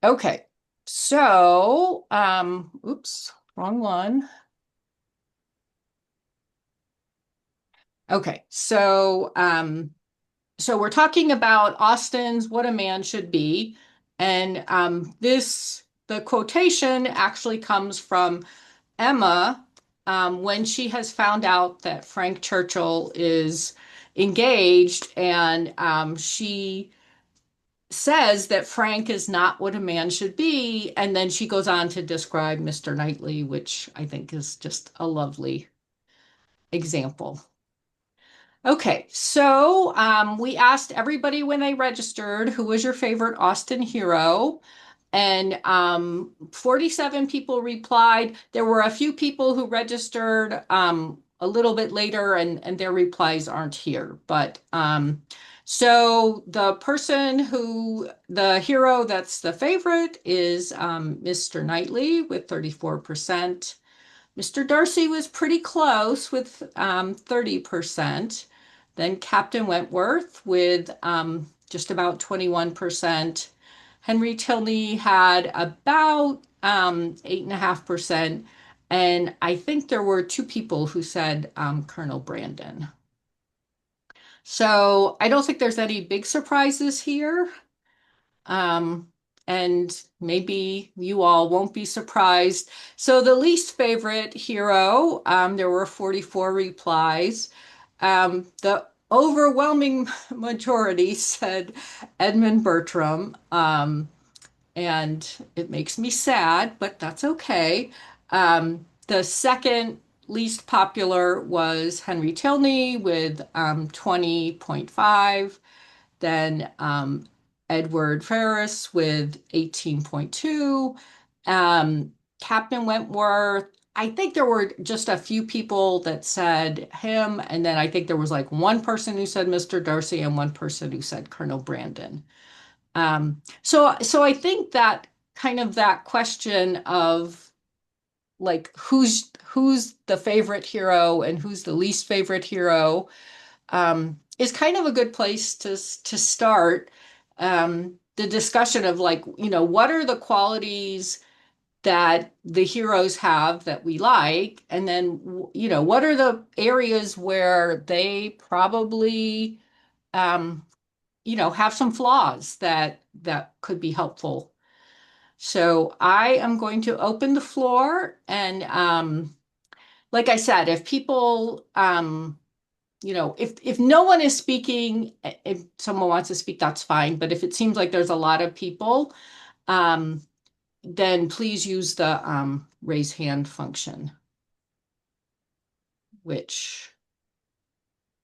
Okay. So, oops, wrong one. Okay. So we're talking about Austen's What a Man Should Be. And the quotation actually comes from Emma when she has found out that Frank Churchill is engaged, and she says that Frank is not what a man should be. And then she goes on to describe Mr. Knightley, which I think is just a lovely example. Okay, so we asked everybody when they registered who was your favorite Austen hero, and 47 people replied. There were a few people who registered a little bit later, and their replies aren't here. But so the hero that's the favorite is Mr. Knightley with 34%. Mr. Darcy was pretty close with 30%. Then Captain Wentworth with just about 21%. Henry Tilney had about 8.5%. And I think there were two people who said Colonel Brandon. So I don't think there's any big surprises here. Um, and maybe you all won't be surprised. So the least favorite hero, there were 44 replies. The overwhelming majority said Edmund Bertram. And it makes me sad, but that's okay. The second least popular was Henry Tilney with 20.5. Then Edward Ferris with 18.2. Um, Captain Wentworth, I think there were just a few people that said him, and then I think there was like one person who said Mr. Darcy and one person who said Colonel Brandon. So I think that kind of that question of like who's the favorite hero and who's the least favorite hero is kind of a good place to start the discussion of like, what are the qualities that the heroes have that we like, and then, what are the areas where they probably, um, have some flaws that could be helpful. So I am going to open the floor, and like I said, if people if no one is speaking, if someone wants to speak, that's fine. But if it seems like there's a lot of people, um, then please use the raise hand function, which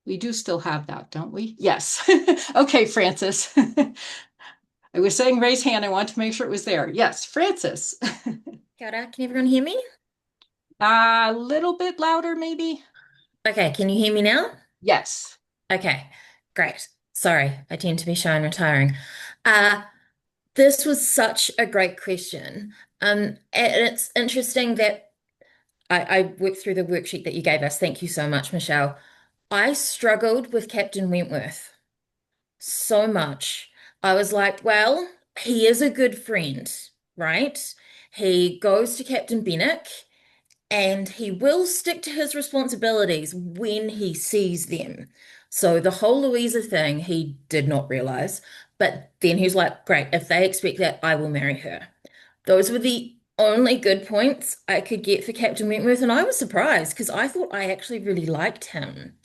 we do still have that, don't we? Yes. Okay, Francis. I was saying raise hand. I want to make sure it was there. Yes, Francis. Kia ora, can everyone hear me? A little bit louder, maybe? Okay, can you hear me now? Yes. Okay, great. Sorry, I tend to be shy and retiring. Uh, this was such a great question. And it's interesting that I worked through the worksheet that you gave us. Thank you so much, Michelle. I struggled with Captain Wentworth so much. I was like, well, he is a good friend, right? He goes to Captain Benwick. And he will stick to his responsibilities when he sees them. So the whole Louisa thing, he did not realize. But then he's like, great, if they expect that, I will marry her. Those were the only good points I could get for Captain Wentworth, and I was surprised because I thought I actually really liked him.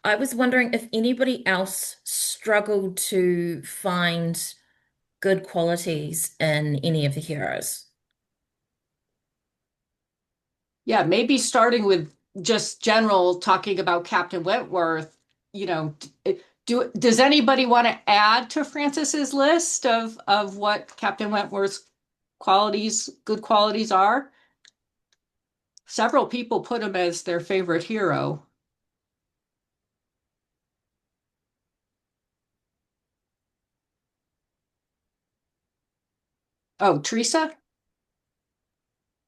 I was wondering if anybody else struggled to find good qualities in any of the heroes. Yeah, maybe starting with just general talking about Captain Wentworth, does anybody want to add to Francis's list of what Captain Wentworth's good qualities are? Several people put him as their favorite hero. Oh, Teresa?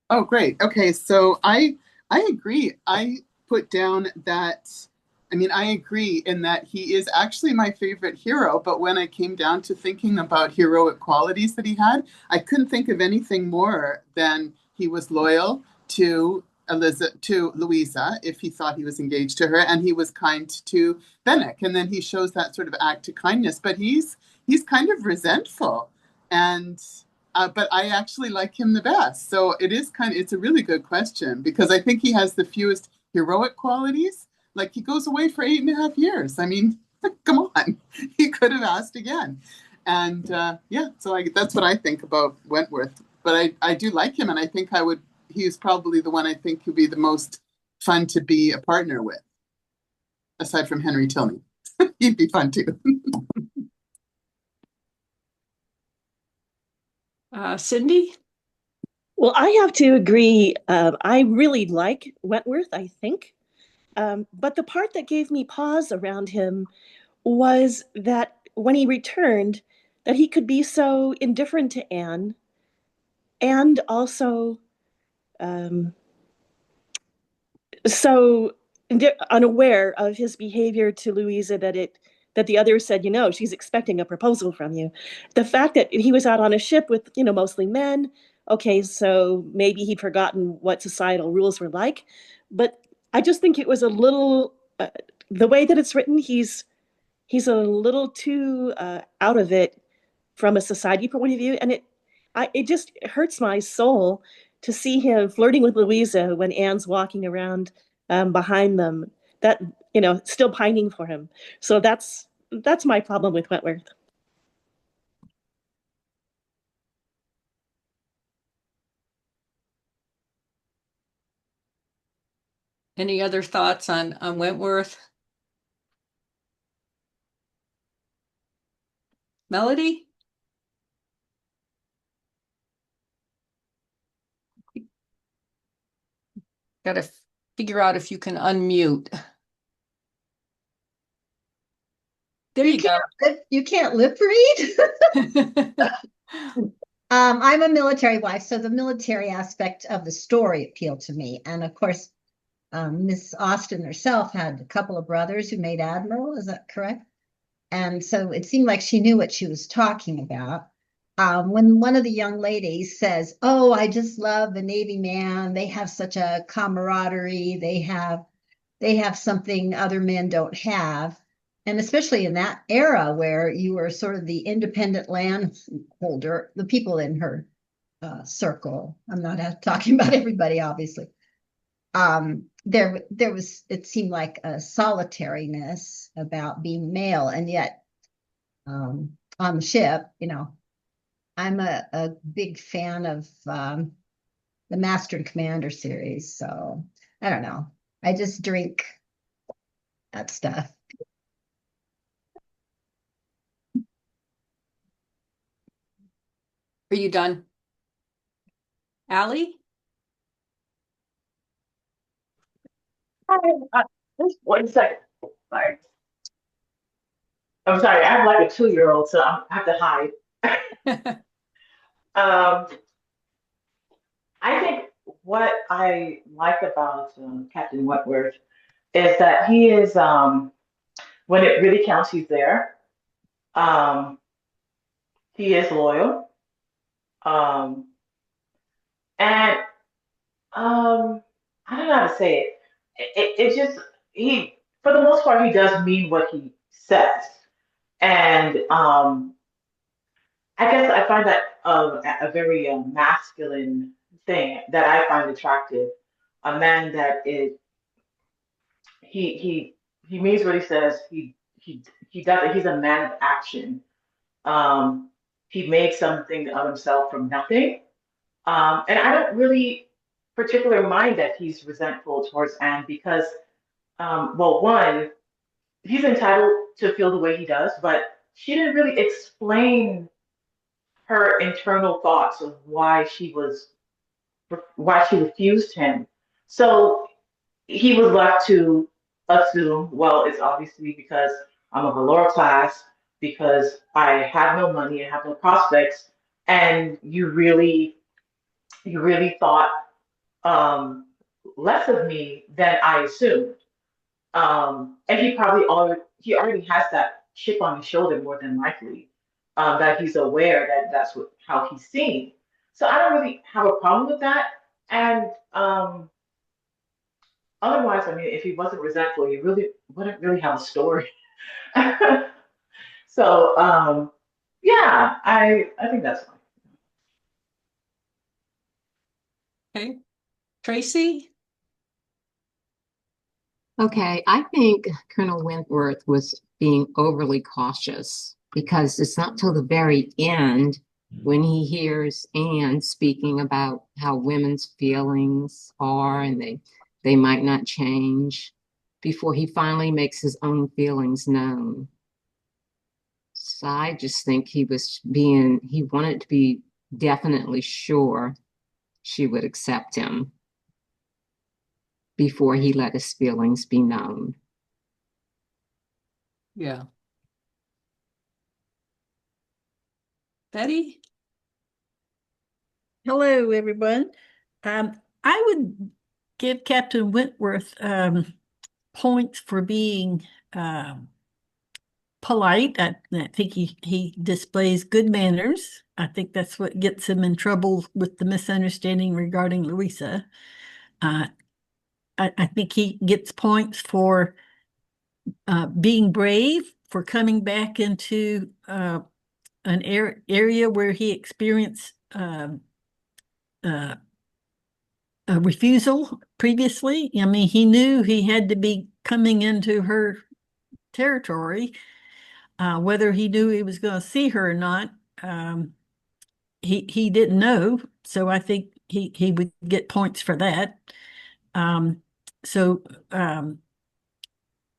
Oh, great. Okay, so I agree. I put down that I mean, I agree in that he is actually my favorite hero, but when I came down to thinking about heroic qualities that he had, I couldn't think of anything more than he was loyal to to Louisa, if he thought he was engaged to her, and he was kind to Bennick. And then he shows that sort of act to kindness, but he's kind of resentful. And but I actually like him the best. So it's a really good question because I think he has the fewest heroic qualities. Like he goes away for 8.5 years. I mean, come on, he could have asked again. And yeah, so that's what I think about Wentworth. But I do like him, and I think he's probably the one I think would be the most fun to be a partner with, aside from Henry Tilney. He'd be fun too. Cindy? Well, I have to agree. I really like Wentworth, I think. But the part that gave me pause around him was that when he returned, that he could be so indifferent to Anne and also um, so unaware of his behavior to Louisa that the others said, she's expecting a proposal from you. The fact that he was out on a ship with, mostly men, okay, so maybe he'd forgotten what societal rules were like, but I just think it was a little the way that it's written, he's a little too out of it from a society point of view, and it just hurts my soul to see him flirting with Louisa when Anne's walking around behind them. That still pining for him. So that's my problem with Wentworth. Any other thoughts on Wentworth? Melody? Got to figure out if you can unmute. There You you can't go. you can't lip read. I'm a military wife, so the military aspect of the story appealed to me. And of course, Miss Austen herself had a couple of brothers who made admiral. Is that correct? And so it seemed like she knew what she was talking about. When one of the young ladies says, "Oh, I just love the Navy man. They have such a camaraderie. They have something other men don't have." And especially in that era where you were sort of the independent landholder, the people in her circle. I'm not talking about everybody, obviously. There was, it seemed like a solitariness about being male, and yet on the ship, I'm a big fan of the Master and Commander series. So I don't know. I just drink that stuff. Are you done? Allie? Hi, just 1 second. Sorry. I'm sorry, I have like a 2-year-old, so I have to hide. Um, I think what I like about Captain Wentworth is that he is, when it really counts, he's there. Um, he is loyal. Um, and I don't know how to say it. It just, for the most part, he does mean what he says. And I guess I find that a very masculine thing that I find attractive. A man that is he he he means what he says. He does it. He's a man of action. Um, he made something of himself from nothing. And I don't really particularly mind that he's resentful towards Anne because, well, one, he's entitled to feel the way he does, but she didn't really explain her internal thoughts of why she refused him. So he was left to assume, well, it's obviously because I'm of a lower class, because I have no money and have no prospects, and you really thought um, less of me than I assumed. And he already has that chip on his shoulder more than likely, that he's aware that that's how he's seen. So I don't really have a problem with that. And otherwise, I mean, if he wasn't resentful, he really wouldn't really have a story. So yeah, I think that's fine. Okay. Tracy? Okay, I think Colonel Wentworth was being overly cautious because it's not till the very end when he hears Anne speaking about how women's feelings are and they might not change before he finally makes his own feelings known. So I just think he wanted to be definitely sure she would accept him before he let his feelings be known. Yeah. Betty? Hello, everyone. I would give Captain Wentworth points for being polite. I think he displays good manners. I think that's what gets him in trouble with the misunderstanding regarding Louisa. Uh, I think he gets points for being brave, for coming back into an area where he experienced uh, a refusal previously. I mean, he knew he had to be coming into her territory, whether he knew he was going to see her or not. He didn't know, so I think he would get points for that. Um, so um,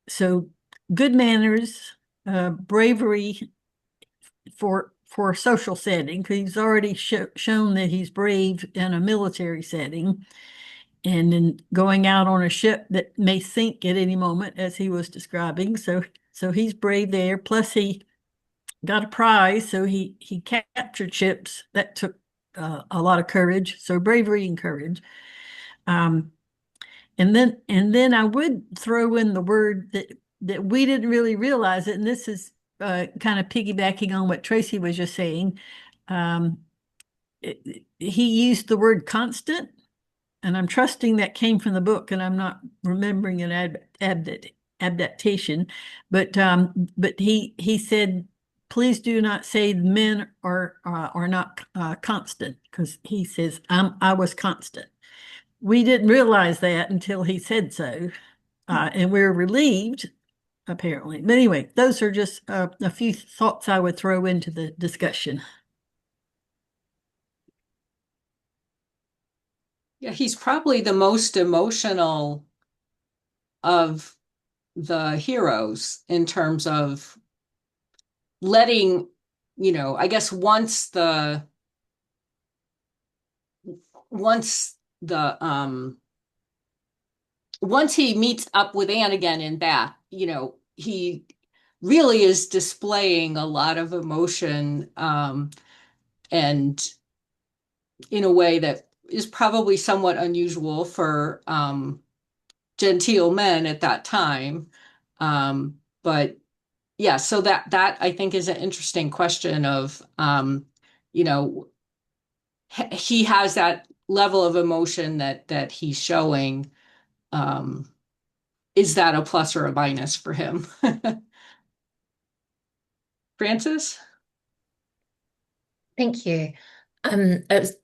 so good manners, bravery for a social setting, because he's already shown that he's brave in a military setting, and then going out on a ship that may sink at any moment, as he was describing. So he's brave there. Plus, he got a prize, so he captured ships. That took a lot of courage. So bravery and courage. Um, and then I would throw in the word that we didn't really realize it, and this is kind of piggybacking on what Tracy was just saying. Um, he used the word constant, and I'm trusting that came from the book, and I'm not remembering an adaptation. But he said, "Please do not say men are not constant," because he says, I was constant." We didn't realize that until he said so, and we're relieved, apparently. But anyway, those are just a few thoughts I would throw into the discussion. Yeah, he's probably the most emotional of the heroes in terms of letting, I guess once the once he meets up with Anne again in Bath, he really is displaying a lot of emotion, and in a way that is probably somewhat unusual for genteel men at that time. But yeah, so that I think is an interesting question of, you know, he has that level of emotion that he's showing. Um, is that a plus or a minus for him? Francis? Thank you. It was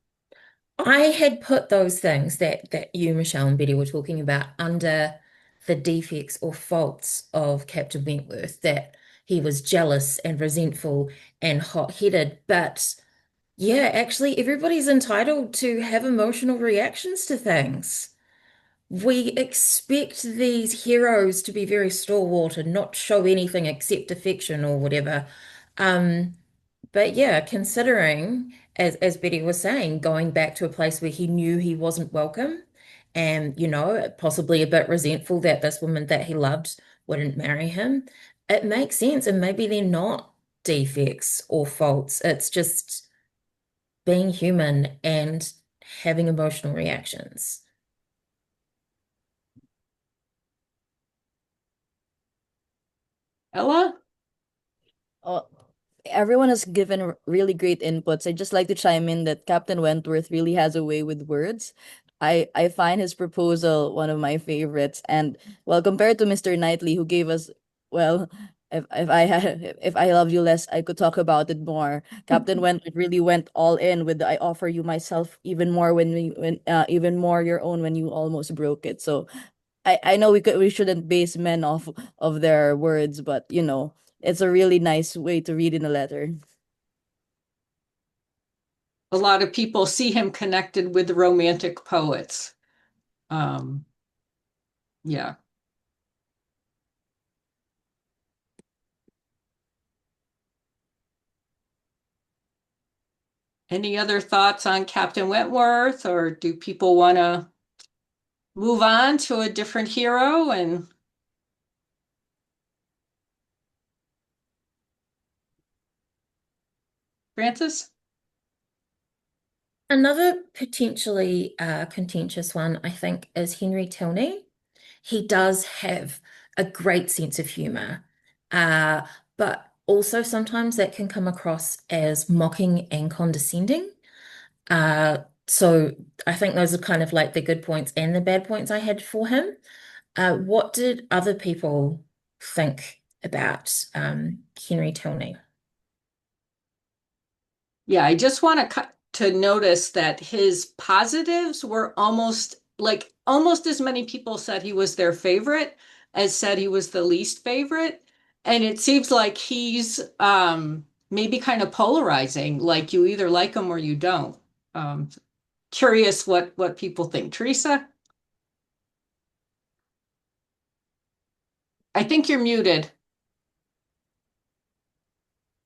I had put those things that you, Michelle, and Betty were talking about under the defects or faults of Captain Wentworth, that he was jealous and resentful and hot-headed. But yeah, actually, everybody's entitled to have emotional reactions to things. We expect these heroes to be very stalwart and not show anything except affection or whatever. Um, but yeah, considering, as Betty was saying, going back to a place where he knew he wasn't welcome and, possibly a bit resentful that this woman that he loved wouldn't marry him, it makes sense. And maybe they're not defects or faults. It's just being human and having emotional reactions. Ella? Oh, everyone has given really great inputs. I'd just like to chime in that Captain Wentworth really has a way with words. I find his proposal one of my favorites. And well, compared to Mr. Knightley, who gave us, well, if I had if I love you less, I could talk about it more. Captain Wentworth really went all in with the, I offer you myself even more when even more your own when you almost broke it. So I know we shouldn't base men off of their words, but it's a really nice way to read in a letter. A lot of people see him connected with the Romantic poets. Um, yeah. Any other thoughts on Captain Wentworth, or do people want to move on to a different hero? And Francis? Another potentially contentious one, I think, is Henry Tilney. He does have a great sense of humor, uh, but also sometimes that can come across as mocking and condescending. Uh, so I think those are kind of like the good points and the bad points I had for him. What did other people think about Henry Tilney? Yeah, I just want to notice that his positives were almost as many people said he was their favorite as said he was the least favorite. And it seems like he's maybe kind of polarizing, like you either like him or you don't. Um, Curious what people think. Teresa, I think you're muted.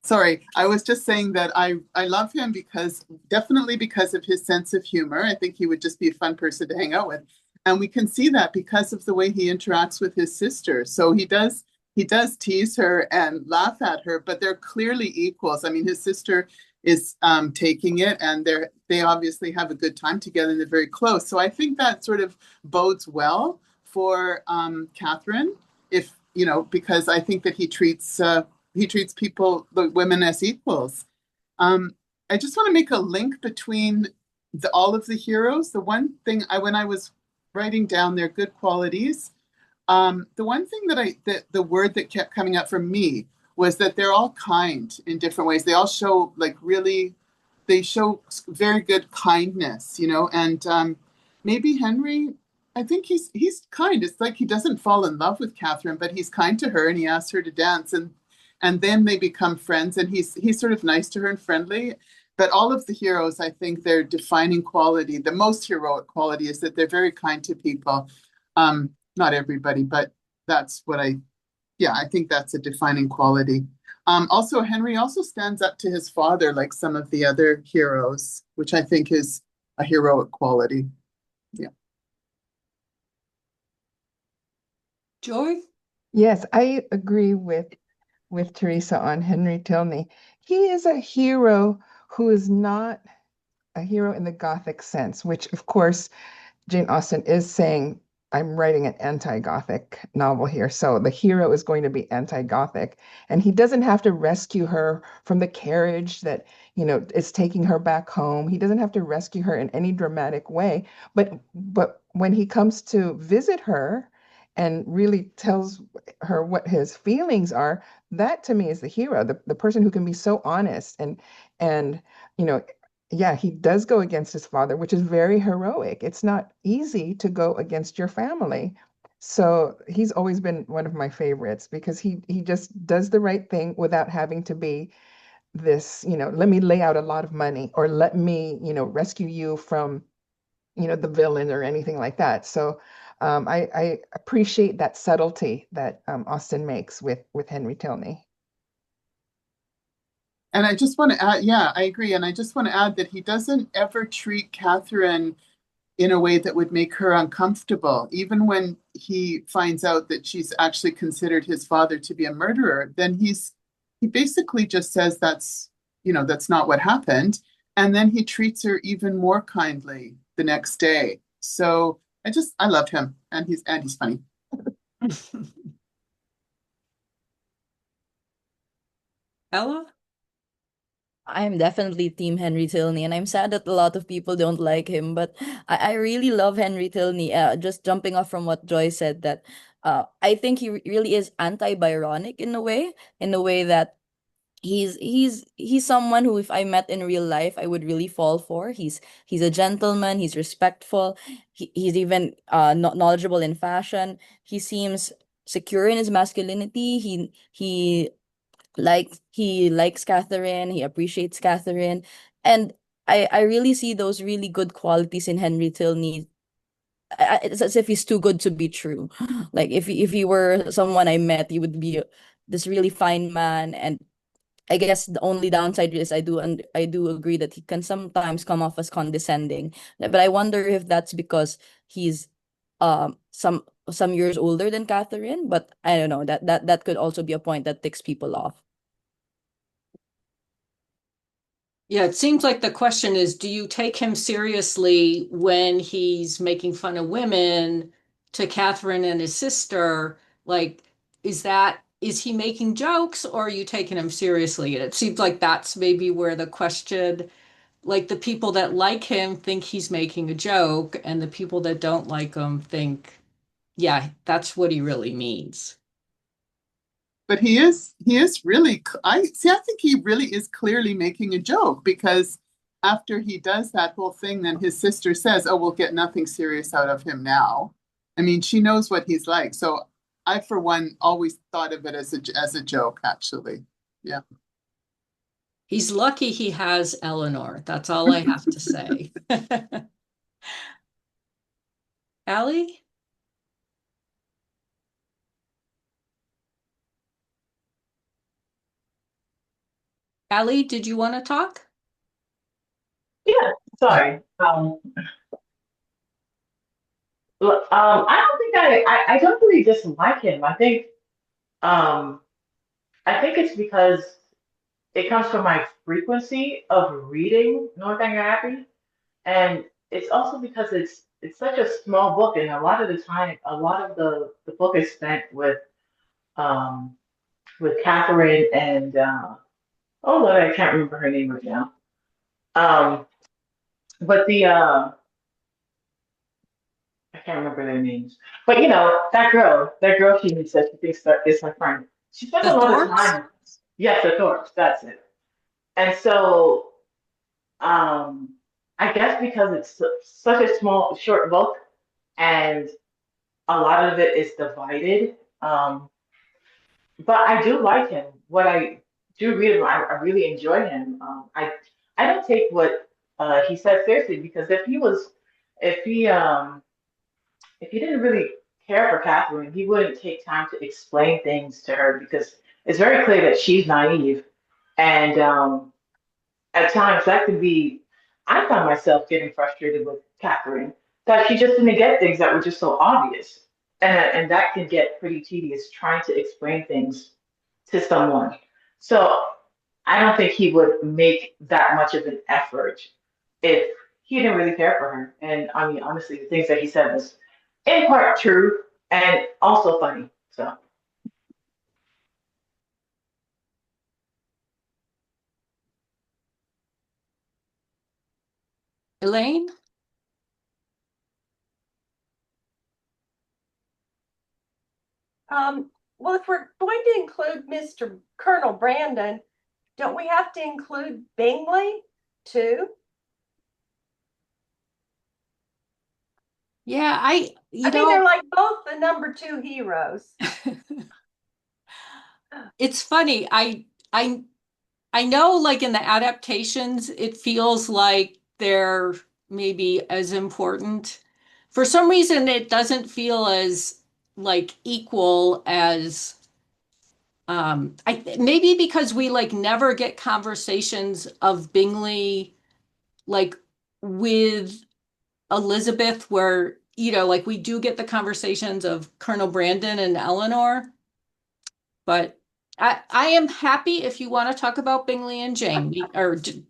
Sorry, I was just saying that I love him because definitely because of his sense of humor. I think he would just be a fun person to hang out with. And we can see that because of the way he interacts with his sister. So he does tease her and laugh at her, but they're clearly equals. I mean, his sister is taking it and they obviously have a good time together and they're very close. So I think that sort of bodes well for Catherine if because I think that he treats people, the women, as equals. Um, I just want to make a link between all of the heroes. The one thing when I was writing down their good qualities, the one thing the word that kept coming up for me was that they're all kind in different ways. They all show they show very good kindness, and maybe Henry, I think he's kind. It's like he doesn't fall in love with Catherine, but he's kind to her and he asks her to dance, and then they become friends, and he's sort of nice to her and friendly. But all of the heroes, I think their defining quality, the most heroic quality, is that they're very kind to people. Not everybody, but that's yeah, I think that's a defining quality. Also, Henry also stands up to his father like some of the other heroes, which I think is a heroic quality. Yeah. Joy? Yes, I agree with Teresa on Henry Tilney. He is a hero who is not a hero in the Gothic sense, which of course Jane Austen is saying, I'm writing an anti-Gothic novel here. So the hero is going to be anti-Gothic. And he doesn't have to rescue her from the carriage that, is taking her back home. He doesn't have to rescue her in any dramatic way. But when he comes to visit her and really tells her what his feelings are, that to me is the hero, the person who can be so honest and you know yeah, he does go against his father, which is very heroic. It's not easy to go against your family. So he's always been one of my favorites because he just does the right thing without having to be this, let me lay out a lot of money or let me, rescue you from, the villain or anything like that. So I appreciate that subtlety that Austen makes with Henry Tilney. And I just want to add, yeah, I agree. And I just want to add that he doesn't ever treat Catherine in a way that would make her uncomfortable. Even when he finds out that she's actually considered his father to be a murderer, then he basically just says that's not what happened. And then he treats her even more kindly the next day. So I love him and he's funny. Ella? I'm definitely Team Henry Tilney, and I'm sad that a lot of people don't like him, but I really love Henry Tilney. Just jumping off from what Joy said, that I think he really is anti-Byronic in a way that he's someone who, if I met in real life, I would really fall for. He's a gentleman, he's respectful, he's even knowledgeable in fashion. He seems secure in his masculinity. He likes Catherine, he appreciates Catherine. And I really see those really good qualities in Henry Tilney. It's as if he's too good to be true. Like if he were someone I met, he would be this really fine man. And I guess the only downside is I do agree that he can sometimes come off as condescending. But I wonder if that's because he's some years older than Catherine. But I don't know, that could also be a point that ticks people off. Yeah, it seems like the question is, do you take him seriously when he's making fun of women to Catherine and his sister? Like, is he making jokes or are you taking him seriously? And it seems like that's maybe where the question, like the people that like him think he's making a joke, and the people that don't like him think, yeah, that's what he really means. But he is really, I see, I think he really is clearly making a joke, because after he does that whole thing, then his sister says, oh, we'll get nothing serious out of him now. I mean, she knows what he's like. So I, for one, always thought of it as a joke, actually. Yeah. He's lucky he has Eleanor. That's all I have to say. Allie? Allie, did you want to talk? Yeah, sorry. I don't think I don't really dislike him. Um, I think it's because it comes from my frequency of reading Northanger Abbey, and it's also because it's such a small book, and a lot of the time, a lot of the book is spent um with Catherine and oh Lord, I can't remember her name right now. Um, but I can't remember their names. But you know, that girl she says she thinks that is her friend. She spends The a lot of Thorns? time. Yes, the Thorpe, that's it. And so, um, I guess because it's such a small, short book, and a lot of it is divided. But I do like him. What I do read him, I really enjoy him. I don't take what he said seriously, because if he if he didn't really care for Catherine, he wouldn't take time to explain things to her, because it's very clear that she's naive. And at times that could be, I found myself getting frustrated with Catherine, that she just didn't get things that were just so obvious. And that can get pretty tedious trying to explain things to someone. So I don't think he would make that much of an effort if he didn't really care for her. And I mean, honestly, the things that he said was in part true and also funny. So Elaine? Well, if we're going to include Mr. Colonel Brandon, don't we have to include Bingley too? Yeah, I mean, they're like both the number two heroes. it's funny. I know like in the adaptations, it feels like they're maybe as important. For some reason, it doesn't feel as like equal as I maybe because we like never get conversations of Bingley like with Elizabeth where, like we do get the conversations of Colonel Brandon and Eleanor, but I am happy if you want to talk about Bingley and Jane,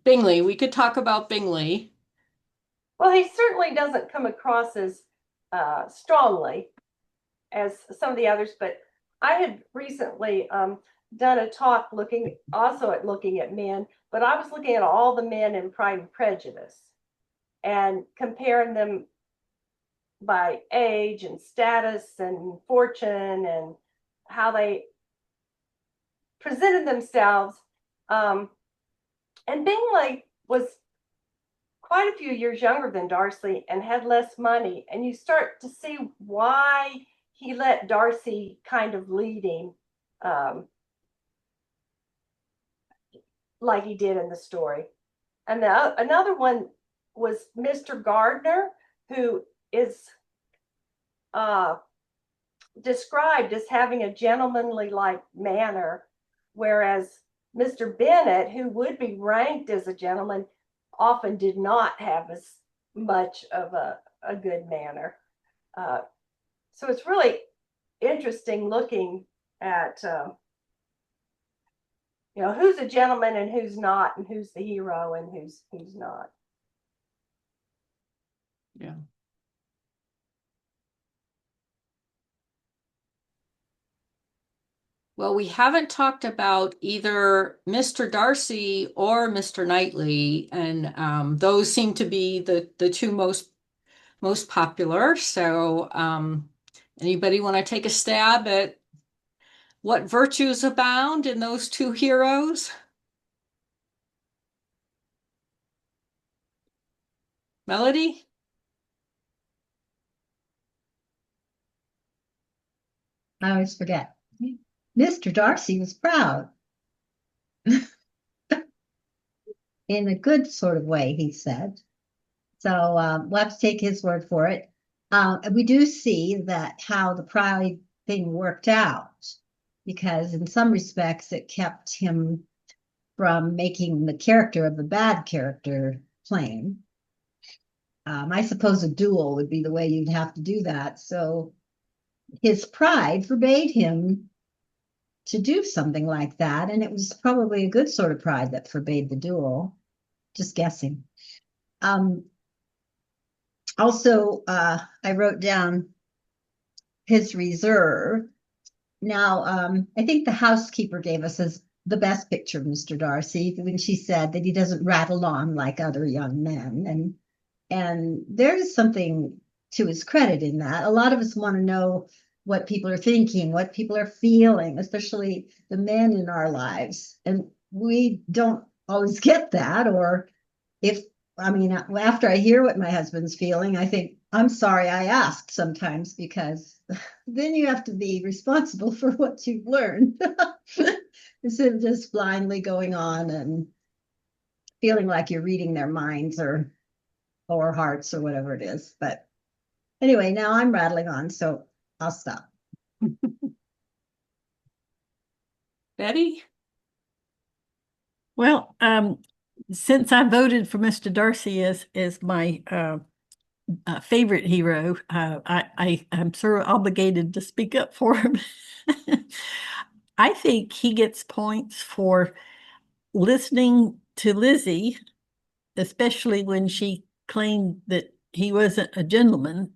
Bingley, we could talk about Bingley. Well, he certainly doesn't come across as strongly as some of the others, but I had recently done a talk looking at men, but I was looking at all the men in Pride and Prejudice and comparing them by age and status and fortune and how they presented themselves. And Bingley was quite a few years younger than Darcy and had less money. And you start to see why he let Darcy kind of lead him like he did in the story. And another one was Mr. Gardner, who is described as having a gentlemanly like manner, whereas Mr. Bennet, who would be ranked as a gentleman, often did not have as much of a good manner. So it's really interesting looking at who's a gentleman and who's not, and who's the hero and who's not. Yeah. Well, we haven't talked about either Mr. Darcy or Mr. Knightley, and those seem to be the two most popular. So, anybody want to take a stab at what virtues abound in those two heroes? Melody? I always forget. Mr. Darcy was proud. In a good sort of way, he said. So we'll have to take his word for it. We do see that how the pride thing worked out, because in some respects it kept him from making the character of the bad character plain. I suppose a duel would be the way you'd have to do that. So his pride forbade him to do something like that, and it was probably a good sort of pride that forbade the duel. Just guessing. Also, I wrote down his reserve. Now, I think the housekeeper gave us the best picture of Mr. Darcy when she said that he doesn't rattle on like other young men, and there's something to his credit in that. A lot of us want to know what people are thinking, what people are feeling, especially the men in our lives, and we don't always get that. Or after I hear what my husband's feeling, I think, I'm sorry I asked sometimes, because then you have to be responsible for what you've learned instead of just blindly going on and feeling like you're reading their minds or hearts or whatever it is. But anyway, now I'm rattling on, so I'll stop. Betty? Well, since I voted for Mr. Darcy as my favorite hero, I'm sort of obligated to speak up for him. I think he gets points for listening to Lizzie, especially when she claimed that he wasn't a gentleman.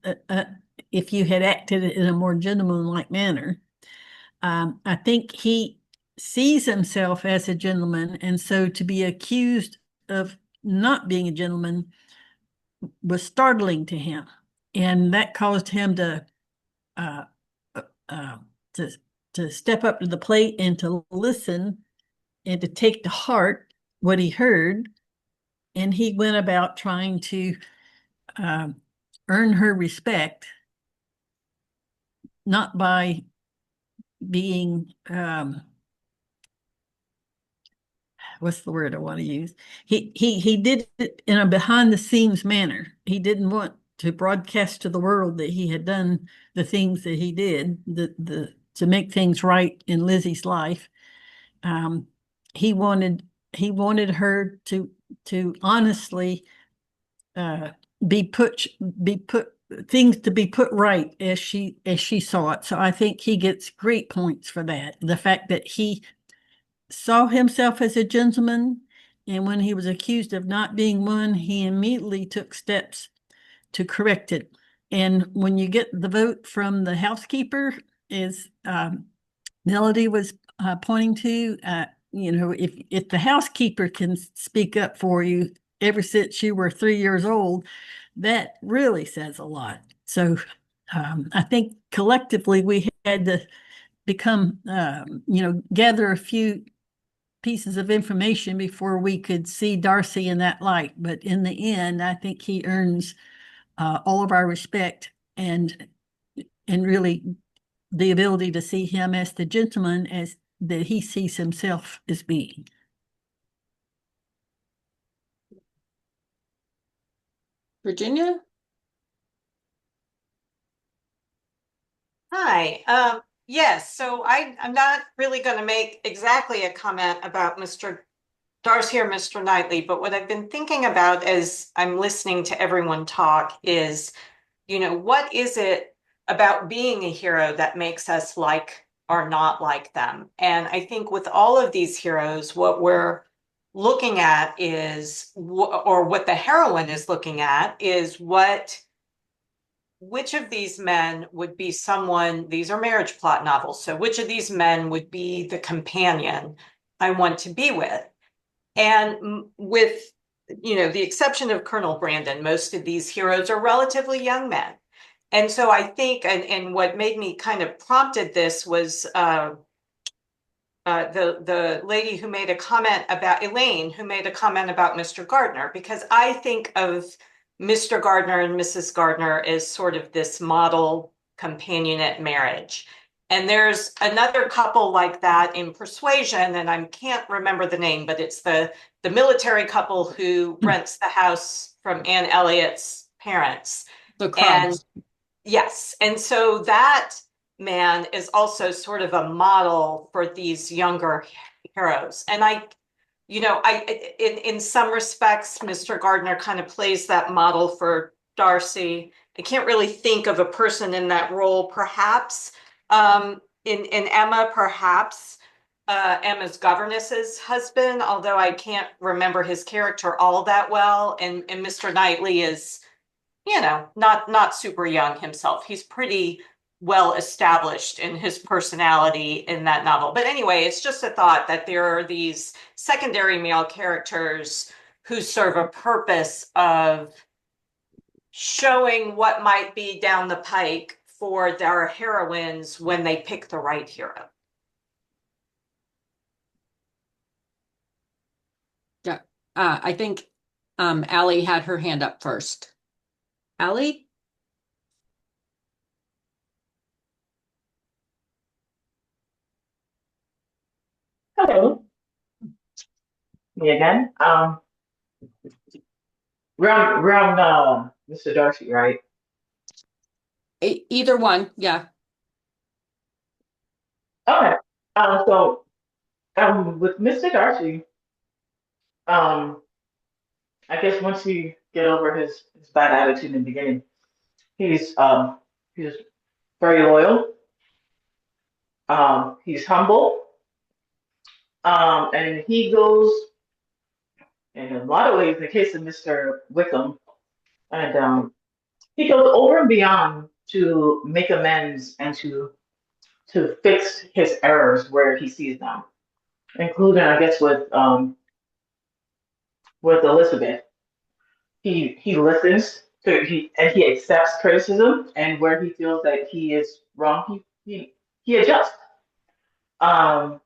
If you had acted in a more gentlemanlike manner, I think he sees himself as a gentleman, and so to be accused of not being a gentleman was startling to him, and that caused him to uh, uh, to to step up to the plate and to listen and to take to heart what he heard, and he went about trying to uh, earn her respect, not by being what's the word I want to use? He did it in a behind the scenes manner. He didn't want to broadcast to the world that he had done the things that he did, to make things right in Lizzie's life. He wanted her to honestly be put things to be put right as she saw it. So I think he gets great points for that. The fact that he saw himself as a gentleman, and when he was accused of not being one, he immediately took steps to correct it. And when you get the vote from the housekeeper, is Melody was pointing to. If the housekeeper can speak up for you ever since you were 3 years old, that really says a lot. So I think collectively we had to become, gather a few pieces of information before we could see Darcy in that light. But in the end, I think he earns all of our respect and really the ability to see him as the gentleman as that he sees himself as being. Virginia? Hi. Yes, so I'm not really going to make exactly a comment about Mr. Darcy or Mr. Knightley, but what I've been thinking about as I'm listening to everyone talk is, what is it about being a hero that makes us like or not like them? And I think with all of these heroes, what we're looking at is, or what the heroine is looking at is which of these men would be someone, these are marriage plot novels, so which of these men would be the companion I want to be with? And with, the exception of Colonel Brandon, most of these heroes are relatively young men. And so I think, and what made me kind of prompted this was the lady who made a comment about Elaine, who made a comment about Mr. Gardner, because I think of Mr. Gardner and Mrs. Gardner as sort of this model companionate marriage. And there's another couple like that in Persuasion, and I can't remember the name, but it's the military couple who rents the house from Anne Elliot's parents. The And Crumbs. yes, and so that man is also sort of a model for these younger heroes. And in some respects, Mr. Gardner kind of plays that model for Darcy. I can't really think of a person in that role, perhaps. In Emma, perhaps Emma's governess's husband, although I can't remember his character all that well. And Mr. Knightley is, not super young himself. He's pretty well established in his personality in that novel. But anyway, it's just a thought that there are these secondary male characters who serve a purpose of showing what might be down the pike for their heroines when they pick the right hero. Yeah. I think Allie had her hand up first. Allie? Hello. Me again. We're on Mr. Darcy, right? Either one, yeah. Okay. So with Mr. Darcy, um, I guess once you get over his bad attitude in the beginning, he's very loyal. He's humble. And he goes in a lot of ways, in the case of Mr. Wickham, and he goes over and beyond to make amends and to fix his errors where he sees them, including, I guess, with Elizabeth. He listens to he accepts criticism, and where he feels that he is wrong, he adjusts. Um,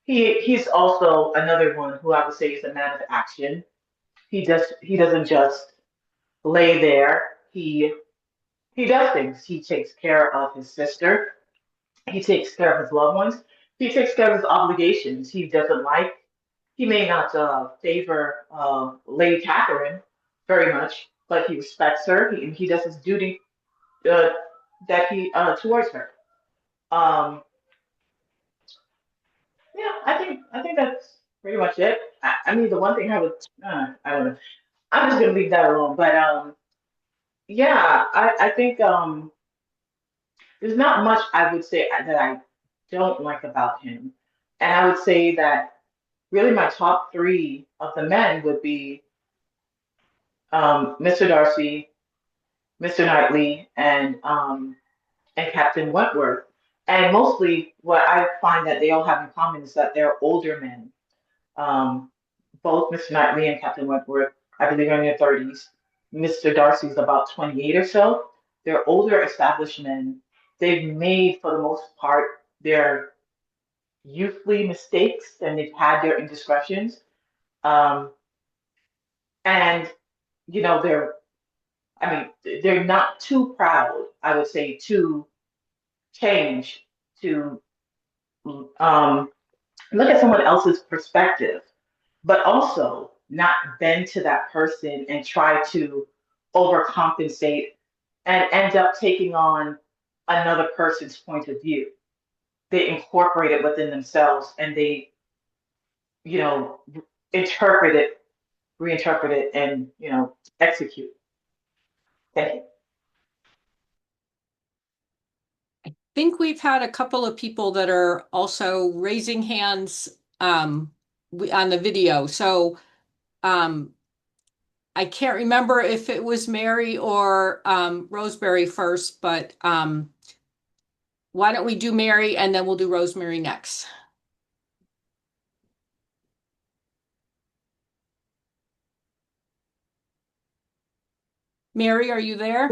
he's also another one who I would say is a man of action. He doesn't just lay there. He does things. He takes care of his sister. He takes care of his loved ones. He takes care of his obligations. He may not favor Lady Catherine very much, but he respects her. He does his duty uh, that he towards her. Um, yeah, I think that's pretty much it. I mean, the one thing I don't know. I'm just gonna leave that alone. But yeah, I think there's not much I would say that I don't like about him, and I would say that really my top three of the men would be Mr. Darcy, Mr. Knightley, and Captain Wentworth. And mostly what I find that they all have in common is that they're older men. Um, both Mr. Knightley and Captain Wentworth, I believe, are in their 30s. Mr. Darcy's about 28 or so. They're older established men. They've made, for the most part, their youthly mistakes and they've had their indiscretions. Um, and, you know, I mean, they're not too proud, I would say, to change, to um, look at someone else's perspective, but also not bend to that person and try to overcompensate and end up taking on another person's point of view. They incorporate it within themselves and they, you know, interpret it, reinterpret it, and, you know, execute. Thank you. Think we've had a couple of people that are also raising hands on the video. So I can't remember if it was Mary or Rosemary first, but why don't we do Mary and then we'll do Rosemary next. Mary, are you there?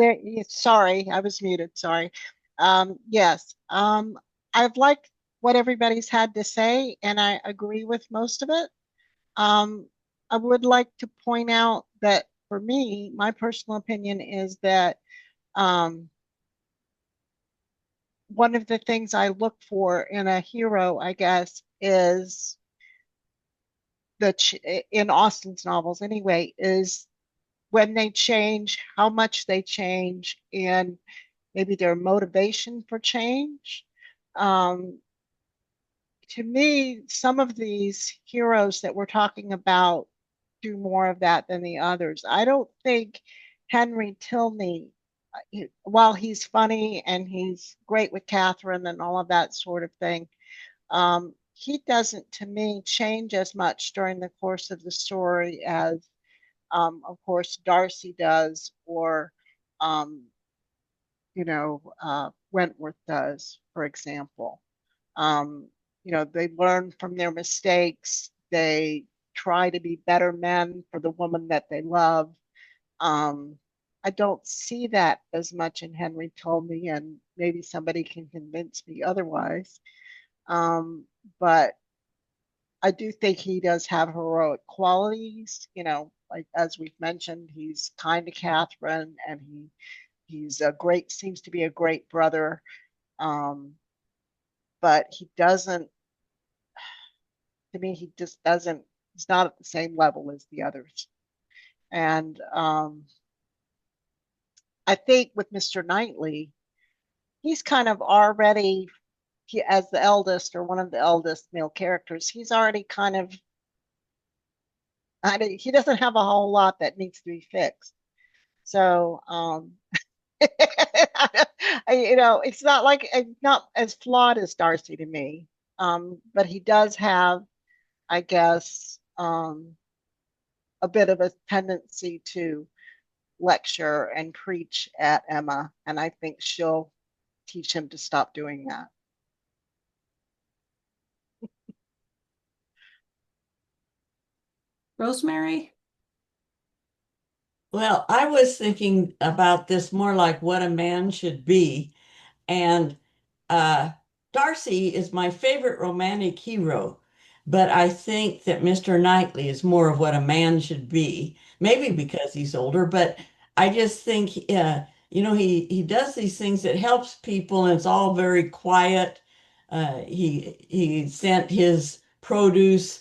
Sorry, I was muted. Sorry. Yes. I've liked what everybody's had to say, and I agree with most of it. I would like to point out that for me, my personal opinion is that one of the things I look for in a hero, I guess, is in Austen's novels anyway, is when they change, how much they change, and maybe their motivation for change. Um, to me, some of these heroes that we're talking about do more of that than the others. I don't think Henry Tilney, while he's funny and he's great with Catherine and all of that sort of thing, he doesn't, to me, change as much during the course of the story as, of course, Darcy does, or Wentworth does, for example. Um, they learn from their mistakes. They try to be better men for the woman that they love. Um, I don't see that as much in Henry Tilney, and maybe somebody can convince me otherwise. But I do think he does have heroic qualities, like as we've mentioned, he's kind to Catherine and he's a great, seems to be a great brother. Um, but he doesn't, to me, he just doesn't, he's not at the same level as the others. And I think with Mr. Knightley, he's kind of already, as the eldest or one of the eldest male characters, he's already kind of, he doesn't have a whole lot that needs to be fixed. So, it's not like, it's not as flawed as Darcy to me. But he does have, I guess, a bit of a tendency to lecture and preach at Emma, and I think she'll teach him to stop doing that. Rosemary? Well, I was thinking about this more like what a man should be. And uh, Darcy is my favorite romantic hero, but I think that Mr. Knightley is more of what a man should be. Maybe because he's older, but I just think, he does these things that helps people, and it's all very quiet. He sent his produce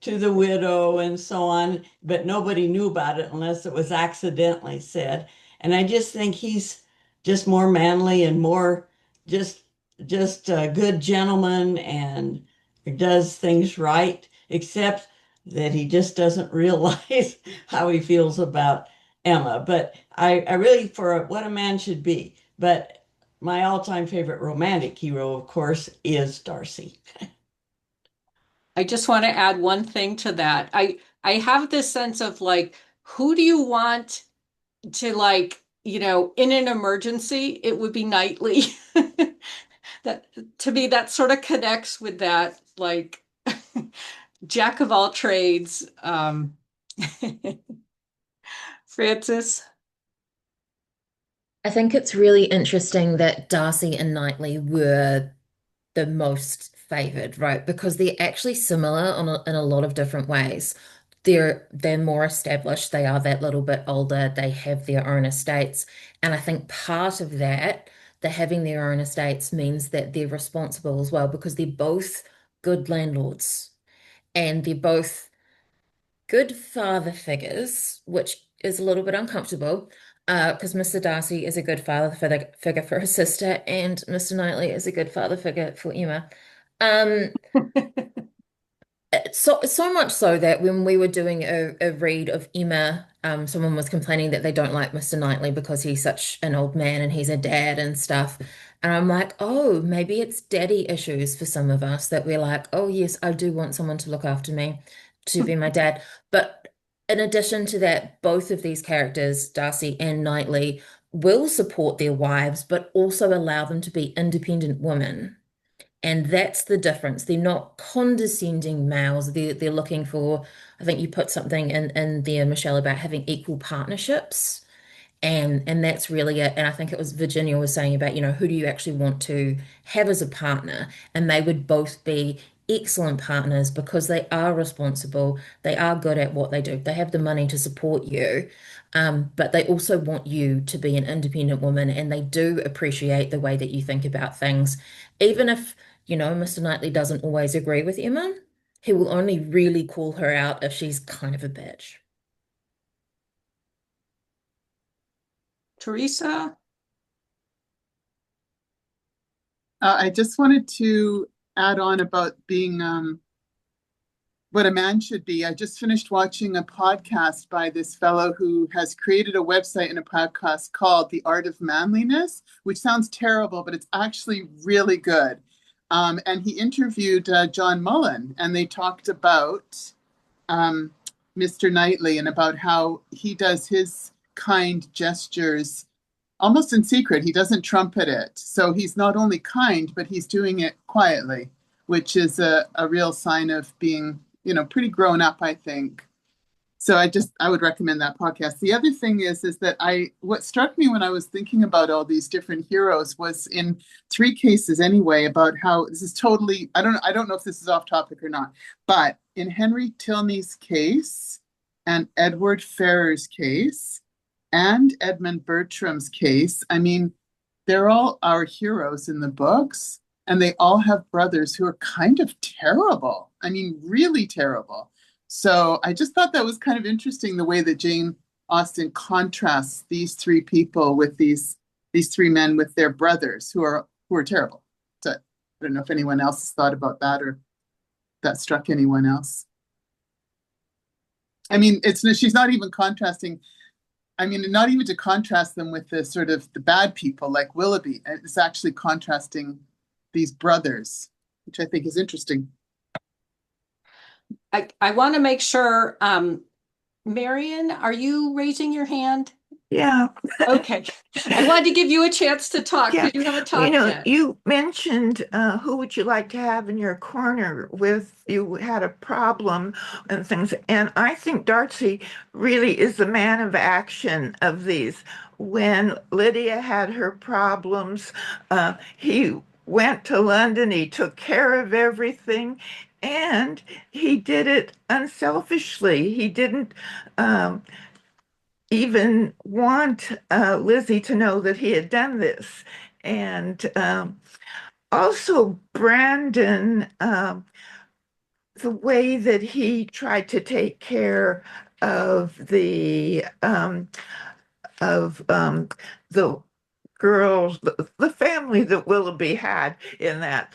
to the widow and so on, but nobody knew about it unless it was accidentally said. And I just think he's just more manly and more just just a good gentleman and does things right, except that he just doesn't realize how he feels about Emma. But I really, for what a man should be. But my all-time favorite romantic hero, of course, is Darcy. I just want to add one thing to that. I have this sense of like, who do you want to, like, in an emergency? It would be Knightley. That to me, that sort of connects with that, like jack of all trades. Francis. I think it's really interesting that Darcy and Knightley were the most favored, right? Because they're actually similar in a lot of different ways. They're more established, they are that little bit older, they have their own estates. And I think part of that, the having their own estates means that they're responsible as well because they're both good landlords and they're both good father figures, which is a little bit uncomfortable because Mr. Darcy is a good figure for his sister, and Mr. Knightley is a good father figure for Emma. Um, so much so that when we were doing a read of Emma, someone was complaining that they don't like Mr. Knightley because he's such an old man and he's a dad and stuff. And I'm like, oh, maybe it's daddy issues for some of us that we're like, oh yes, I do want someone to look after me, to be my dad. But in addition to that, both of these characters, Darcy and Knightley, will support their wives, but also allow them to be independent women. And that's the difference. They're not condescending males. They're looking for, I think you put something in there, Michelle, about having equal partnerships. And that's really it. And I think it was Virginia was saying about, who do you actually want to have as a partner? And they would both be excellent partners because they are responsible, they are good at what they do, they have the money to support you. But they also want you to be an independent woman and they do appreciate the way that you think about things. Even if, Mr. Knightley doesn't always agree with Emma, he will only really call her out if she's kind of a bitch. Teresa. I just wanted to add on about being what a man should be. I just finished watching a podcast by this fellow who has created a website and a podcast called The Art of Manliness, which sounds terrible, but it's actually really good. And he interviewed John Mullen, and they talked about Mr. Knightley and about how he does his kind gestures almost in secret. He doesn't trumpet it. So he's not only kind, but he's doing it quietly, which is a real sign of being, pretty grown up, I think. So I would recommend that podcast. The other thing is that what struck me when I was thinking about all these different heroes was in three cases anyway, about how this is totally, I don't know if this is off topic or not, but in Henry Tilney's case and Edward Ferrars' case and Edmund Bertram's case, I mean, they're all our heroes in the books, and they all have brothers who are kind of terrible. I mean, really terrible. So I just thought that was kind of interesting the way that Jane Austen contrasts these three people with these three men with their brothers who are terrible. So I don't know if anyone else has thought about that or that struck anyone else. I mean, she's not even contrasting. I mean, not even to contrast them with the sort of the bad people like Willoughby. It's actually contrasting these brothers, which I think is interesting. I want to make sure, Marion, are you raising your hand? Yeah. Okay. I wanted to give you a chance to talk Yeah. because you haven't talked yet. You mentioned who would you like to have in your corner with you had a problem and things. And I think Darcy really is the man of action of these. When Lydia had her problems, he went to London, he took care of everything, and he did it unselfishly. He didn't even want Lizzie to know that he had done this. And also, Brandon, the way that he tried to take care of the girls, the family that Willoughby had in that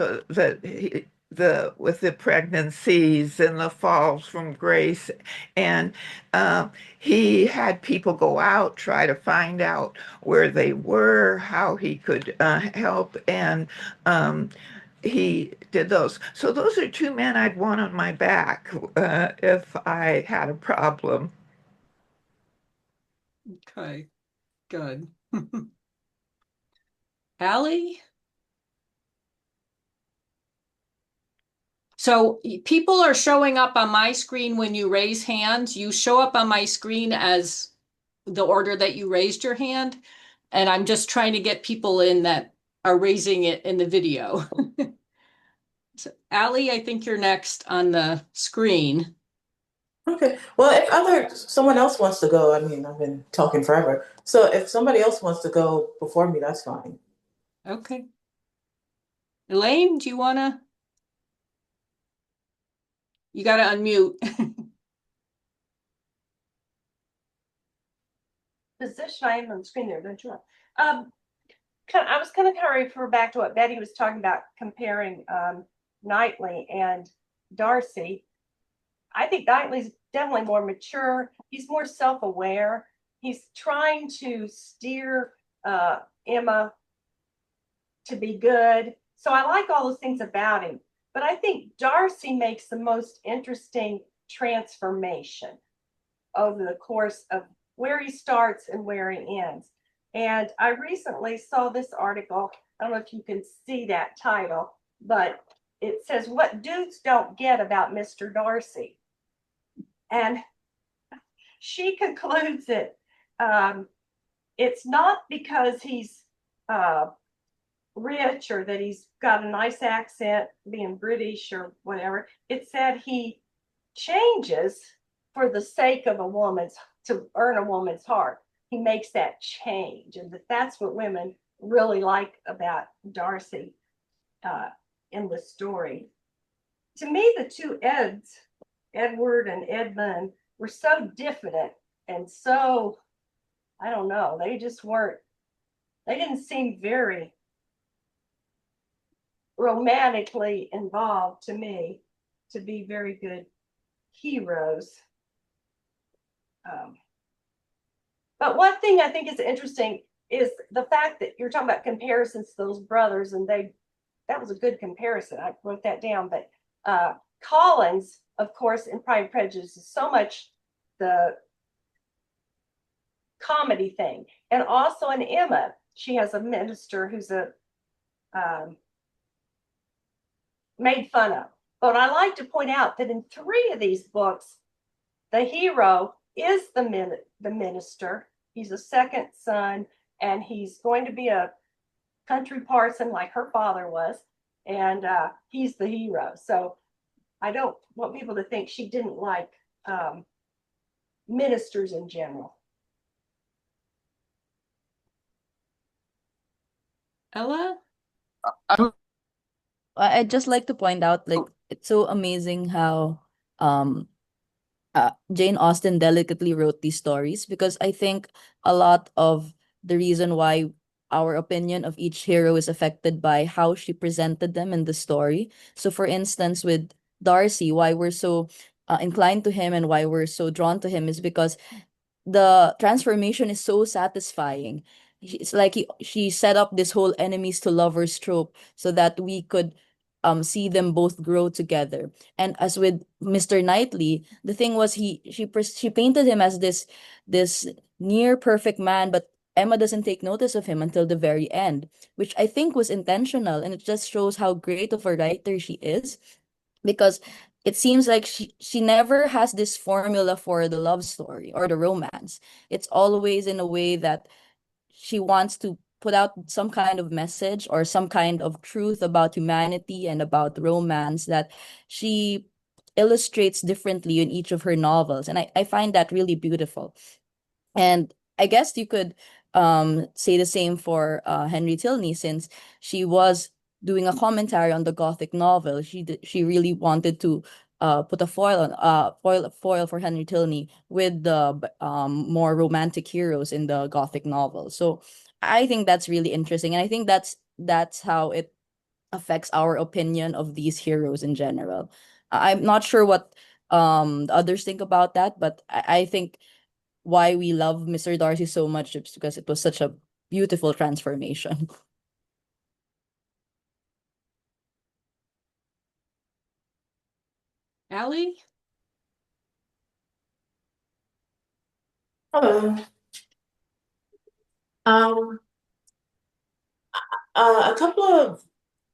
the with the pregnancies and the falls from grace, and he had people go out try to find out where they were, how he could help, and he did those. So those are two men I'd want on my back if I had a problem. Okay, good. Allie? So people are showing up on my screen when you raise hands. You show up on my screen as the order that you raised your hand. And I'm just trying to get people in that are raising it in the video. So, Allie, I think you're next on the screen. Okay. Well, if someone else wants to go, I mean, I've been talking forever. So if somebody else wants to go before me, that's fine. Okay. Elaine, do you want to? You got to unmute. Position I am on the screen there, don't you? I was kind of refer back to what Betty was talking about, comparing Knightley and Darcy. I think Knightley's definitely more mature. He's more self-aware. He's trying to steer Emma to be good. So I like all those things about him. But I think Darcy makes the most interesting transformation over the course of where he starts and where he ends. And I recently saw this article. I don't know if you can see that title, but it says, "What Dudes Don't Get About Mr. Darcy." And she concludes it. It's not because he's rich or that he's got a nice accent, being British or whatever. It said he changes for the sake of to earn a woman's heart. He makes that change, and that's what women really like about Darcy in the story. To me, the two Eds, Edward and Edmund, were so diffident and so, I don't know, they didn't seem very romantically involved to me to be very good heroes. But one thing I think is interesting is the fact that you're talking about comparisons to those brothers, and that was a good comparison. I wrote that down. But Collins, of course, in Pride and Prejudice is so much the comedy thing. And also in Emma, she has a minister who's made fun of. But I like to point out that in 3 of these books, the hero is the minister. He's a second son, and he's going to be a country parson like her father was, and he's the hero. So I don't want people to think she didn't like ministers in general. Ella? I'd just like to point out, like, it's so amazing how um Jane Austen delicately wrote these stories, because I think a lot of the reason why our opinion of each hero is affected by how she presented them in the story. So, for instance, with Darcy, why we're so inclined to him and why we're so drawn to him is because the transformation is so satisfying. It's like she set up this whole enemies to lovers trope so that we could see them both grow together. And as with Mr. Knightley, the thing was she painted him as this near perfect man, but Emma doesn't take notice of him until the very end, which I think was intentional, and it just shows how great of a writer she is, because it seems like she never has this formula for the love story or the romance. It's always in a way that she wants to put out some kind of message or some kind of truth about humanity and about romance that she illustrates differently in each of her novels. And I find that really beautiful. And I guess you could say the same for Henry Tilney, since she was doing a commentary on the Gothic novel. She really wanted to put a foil for Henry Tilney with the more romantic heroes in the Gothic novel. So I think that's really interesting, and I think that's how it affects our opinion of these heroes in general. I'm not sure what the others think about that, but I think why we love Mr. Darcy so much is because it was such a beautiful transformation. Allie? Hello. Um, a couple of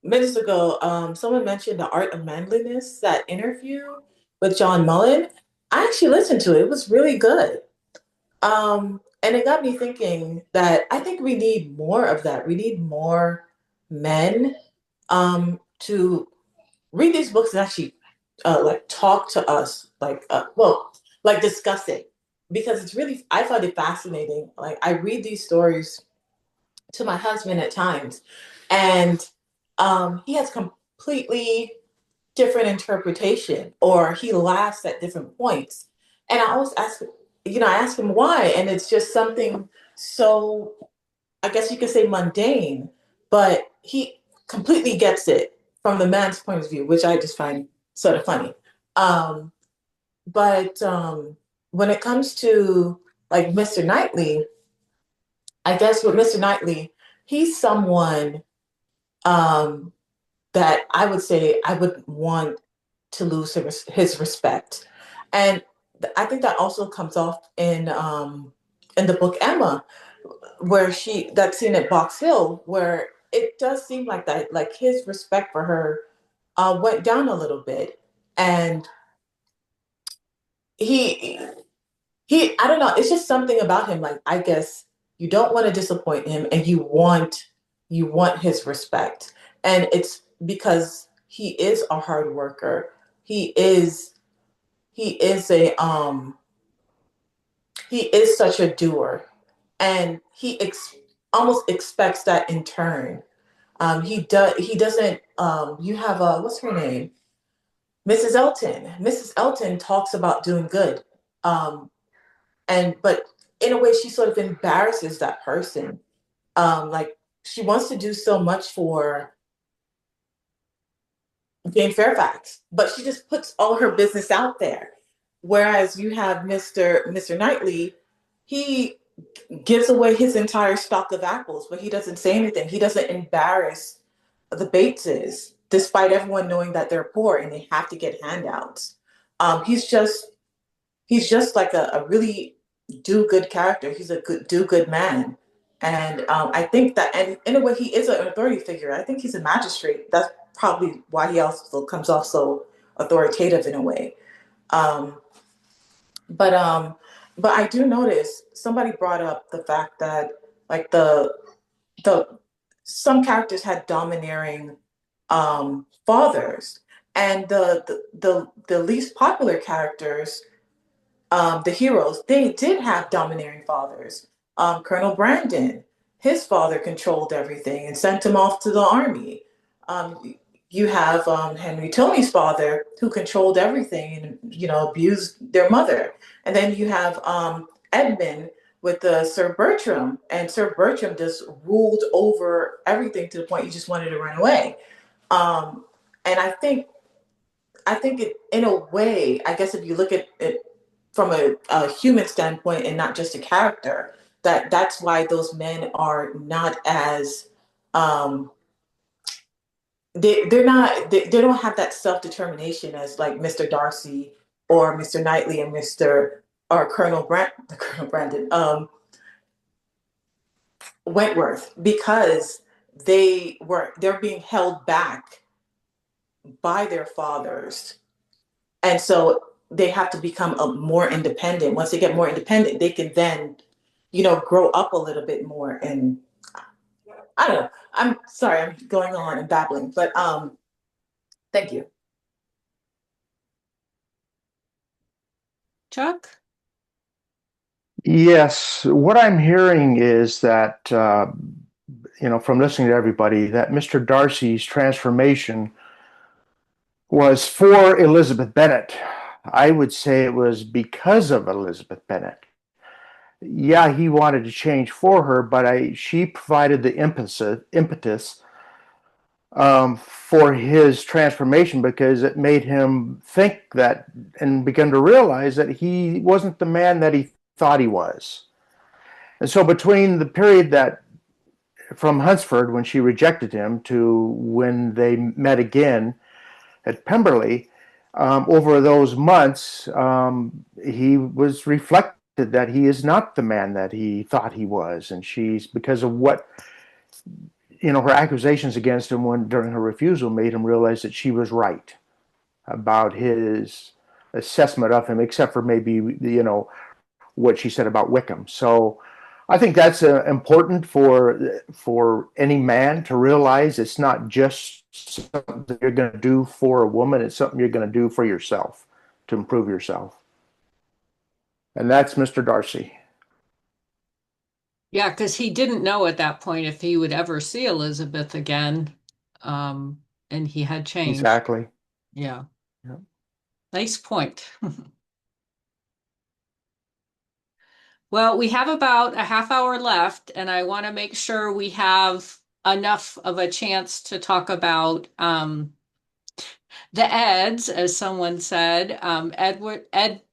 minutes ago, someone mentioned The Art of Manliness, that interview with John Mullen. I actually listened to it. It was really good. And it got me thinking that I think we need more of that. We need more men to read these books and actually like talk to us, like well, like discuss it, because it's really, I find it fascinating. Like I read these stories to my husband at times, and he has completely different interpretation, or he laughs at different points. And I always ask, I ask him why, and it's just something so, I guess you could say mundane, but he completely gets it from the man's point of view, which I just find sort of funny. Um, but when it comes to like Mr. Knightley, I guess with Mr. Knightley, he's someone um, that I would say I would want to lose his respect. And I think that also comes off in the book Emma, where that scene at Box Hill, where it does seem like that, like his respect for her went down a little bit. And he I don't know, it's just something about him, like I guess you don't want to disappoint him, and you want his respect. And it's because he is a hard worker. He is such a doer, and almost expects that in turn. He doesn't you have what's her name, Mrs. Elton talks about doing good, um but in a way she sort of embarrasses that person. Like she wants to do so much for Jane Fairfax, but she just puts all her business out there. Whereas you have Mr. Knightley, he gives away his entire stock of apples, but he doesn't say anything. He doesn't embarrass the Bateses, despite everyone knowing that they're poor and they have to get handouts. He's just like a really do good character. He's a good do good man. And I think that, and in a way, he is an authority figure. I think he's a magistrate. That's probably why he also comes off so authoritative in a way. Um, but um, but I do notice somebody brought up the fact that like the some characters had domineering fathers, and the least popular characters, the heroes, they did have domineering fathers. Colonel Brandon, his father controlled everything and sent him off to the army. You have Henry Tony's father, who controlled everything and abused their mother. And then you have Edmund with Sir Bertram, and Sir Bertram just ruled over everything to the point you just wanted to run away. Um, and I think it, in a way, I guess if you look at it from a human standpoint and not just a character, that's why those men are not as they're not they don't have that self-determination as like Mr. Darcy or Mr. Knightley and Mr. or Colonel Brandon Wentworth, because they're being held back by their fathers. And so they have to become more independent. Once they get more independent, they can then, grow up a little bit more. And I don't know. I'm sorry, I'm going on and babbling, but thank you. Chuck? Yes, what I'm hearing is that, from listening to everybody, that Mr. Darcy's transformation was for Elizabeth Bennet. I would say it was because of Elizabeth Bennet. Yeah, he wanted to change for her, but she provided the impetus for his transformation, because it made him think that and begin to realize that he wasn't the man that he thought he was. And so between the period that from Hunsford, when she rejected him, to when they met again at Pemberley, over those months, he was reflected that he is not the man that he thought he was. And she's, because of what her accusations against him during her refusal made him realize that she was right about his assessment of him, except for maybe, what she said about Wickham. So I think that's important for any man to realize it's not just something that you're going to do for a woman, it's something you're going to do for yourself to improve yourself. And that's Mr. Darcy. Yeah, because he didn't know at that point if he would ever see Elizabeth again. And he had changed. Exactly. Yeah. Yeah. Nice point. Well, we have about a half hour left, and I want to make sure we have enough of a chance to talk about the Eds, as someone said,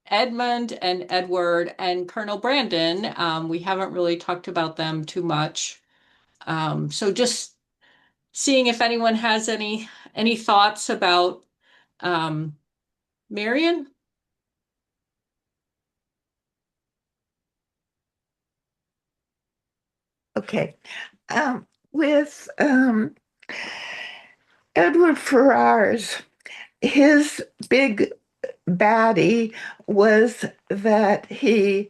Edmund and Edward and Colonel Brandon. We haven't really talked about them too much. So just seeing if anyone has any thoughts about Marion. Okay. With Edward Ferrars, his big baddie was that he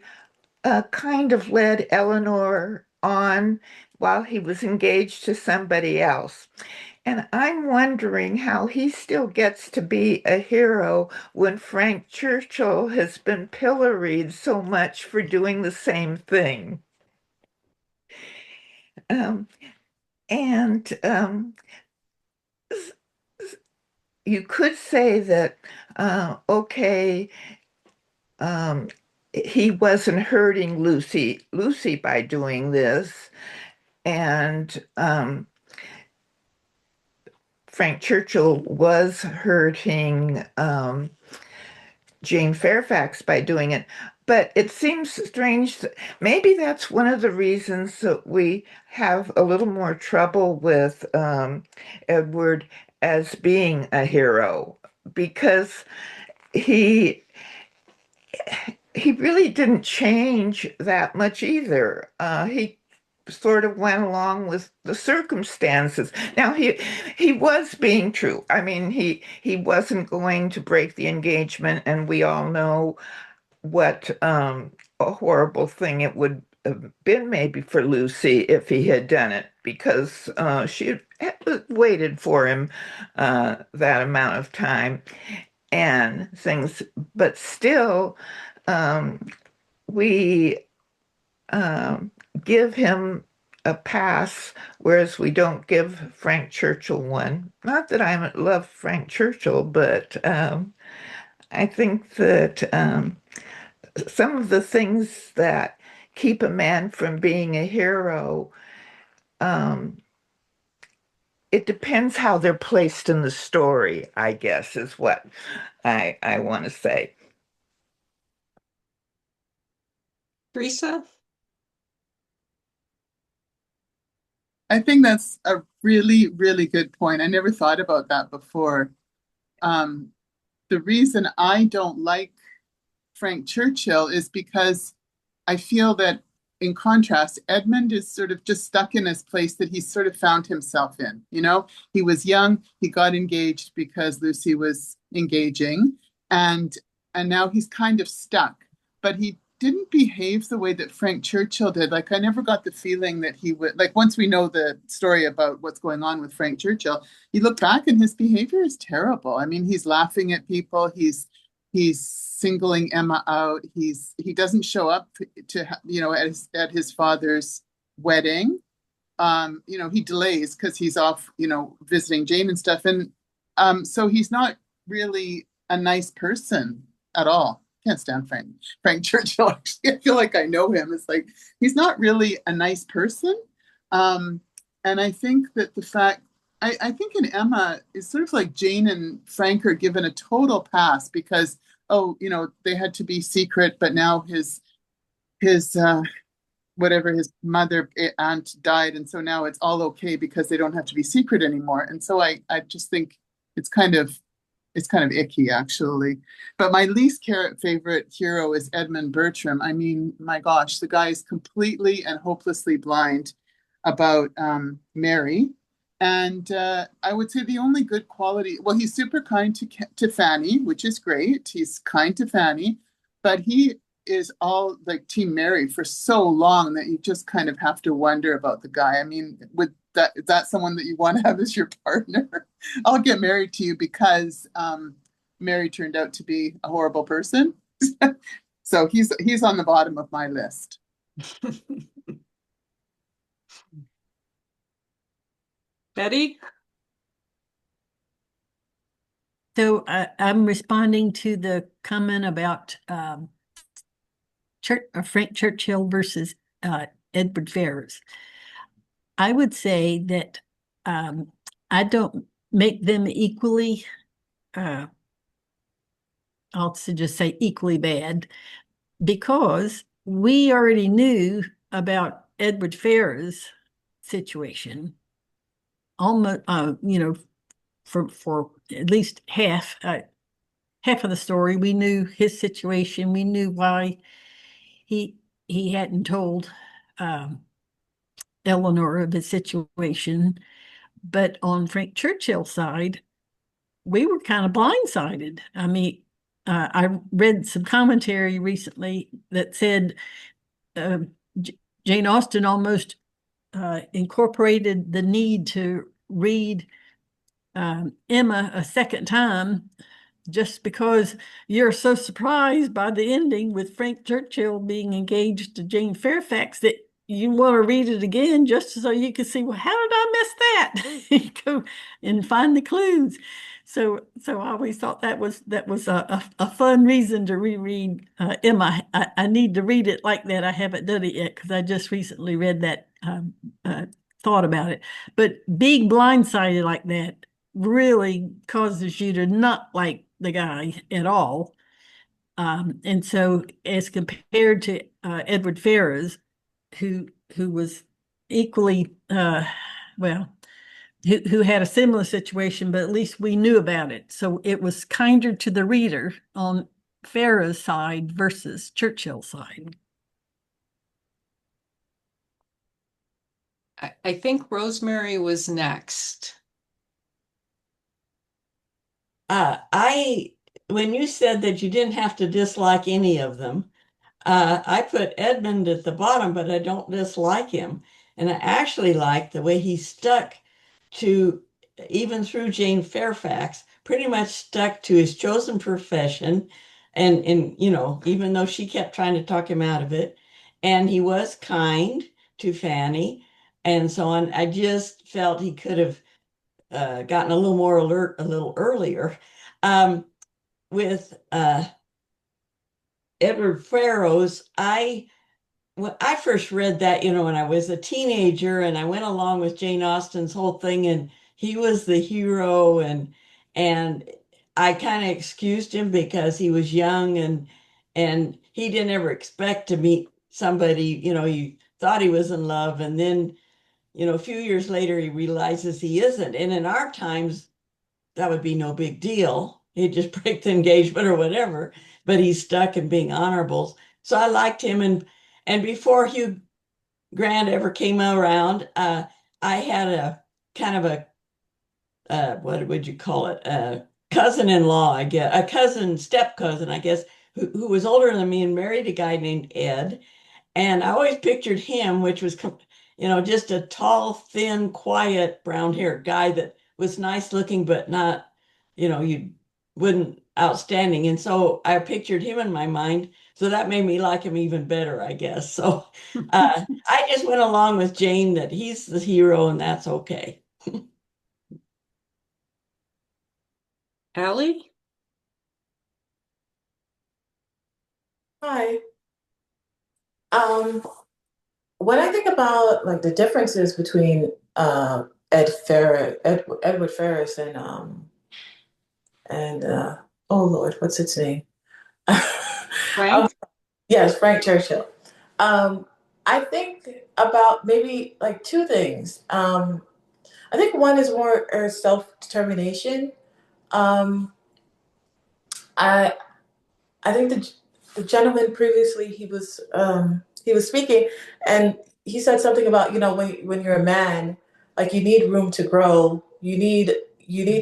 kind of led Eleanor on while he was engaged to somebody else. And I'm wondering how he still gets to be a hero when Frank Churchill has been pilloried so much for doing the same thing. Um, and you could say that, okay, he wasn't hurting Lucy by doing this, and Frank Churchill was hurting Jane Fairfax by doing it. But it seems strange that maybe that's one of the reasons that we have a little more trouble with Edward as being a hero, because he he really didn't change that much either. He sort of went along with the circumstances. Now he was being true. I mean, he wasn't going to break the engagement, and we all know what a horrible thing it would have been maybe for Lucy if he had done it, because she had waited for him that amount of time and things. But still, um, we um, give him a pass, whereas we don't give Frank Churchill one. Not that I love Frank Churchill, but I think that some of the things that keep a man from being a hero, um, it depends how they're placed in the story, I guess, is what I want to say. Teresa? I think that's a really, really good point. I never thought about that before. Um, the reason I don't like Frank Churchill is because I feel that, in contrast, Edmund is sort of just stuck in this place that he's sort of found himself in. He was young, he got engaged because Lucy was engaging, and now he's kind of stuck. But he didn't behave the way that Frank Churchill did. Like, I never got the feeling that he would, like, once we know the story about what's going on with Frank Churchill, you look back and his behavior is terrible. I mean, he's laughing at people, he's singling Emma out. He doesn't show up to at his father's wedding. He delays because he's off visiting Jane and stuff, and so he's not really a nice person at all. Can't stand Frank Churchill. Actually, I feel like I know him. It's like he's not really a nice person, and I think that the fact. I think in Emma, it's sort of like Jane and Frank are given a total pass because, they had to be secret, but now his whatever, his mother aunt died, and so now it's all okay because they don't have to be secret anymore. And so I just think it's kind of icky, actually. But my least favorite hero is Edmund Bertram. I mean, my gosh, the guy is completely and hopelessly blind. about Mary. And I would say the only good quality, well, he's super kind to Fanny, which is great. He's kind to Fanny, but he is all like Team Mary for so long that you just kind of have to wonder about the guy. I mean, is that someone that you want to have as your partner? I'll get married to you because Mary turned out to be a horrible person. So he's on the bottom of my list. Betty? So I'm responding to the comment about Frank Churchill versus Edward Ferrars. I would say that I don't make them equally, I'll just say equally bad, because we already knew about Edward Ferrars' situation almost, for at least half of the story. We knew his situation. We knew why he hadn't told Eleanor of his situation. But on Frank Churchill's side, we were kind of blindsided. I mean, I read some commentary recently that said Jane Austen almost incorporated the need to read Emma a second time just because you're so surprised by the ending with Frank Churchill being engaged to Jane Fairfax that you want to read it again just so you can see, well, how did I miss that? Go and find the clues. So I always thought that was a fun reason to reread Emma. I need to read it like that. I haven't done it yet because I just recently read that thought about it. But being blindsided like that really causes you to not like the guy at all. And so as compared to Edward Ferrars, who was equally well, who had a similar situation, but at least we knew about it. So it was kinder to the reader on Ferrars' side versus Churchill's side. I think Rosemary was next. When you said that you didn't have to dislike any of them, I put Edmund at the bottom, but I don't dislike him. And I actually like the way he stuck to, even through Jane Fairfax, pretty much stuck to his chosen profession. And even though she kept trying to talk him out of it, and he was kind to Fanny and so on, I just felt he could have gotten a little more alert a little earlier. With Edward Ferrars, when I first read that, when I was a teenager and I went along with Jane Austen's whole thing and he was the hero and I kind of excused him because he was young and he didn't ever expect to meet somebody, he thought he was in love and then, a few years later he realizes he isn't. And in our times, that would be no big deal. He'd just break the engagement or whatever, but he's stuck in being honorable. So I liked him. And before Hugh Grant ever came around, I had a kind of what would you call it? A cousin-in-law, I guess, a cousin, step cousin, I guess, who was older than me and married a guy named Ed. And I always pictured him, which was, just a tall, thin, quiet, brown-haired guy that was nice looking, but not, you wouldn't outstanding. And so I pictured him in my mind. So that made me like him even better, I guess. So I just went along with Jane that he's the hero and that's okay. Allie? Hi. Um, when I think about like the differences between Edward Ferris and oh Lord, what's its name? Frank? Yes, Frank Churchill. Um, I think about maybe like two things. I think one is more self-determination. Um, I I think the gentleman previously he was speaking and he said something about, when you're a man, like you need room to grow. You need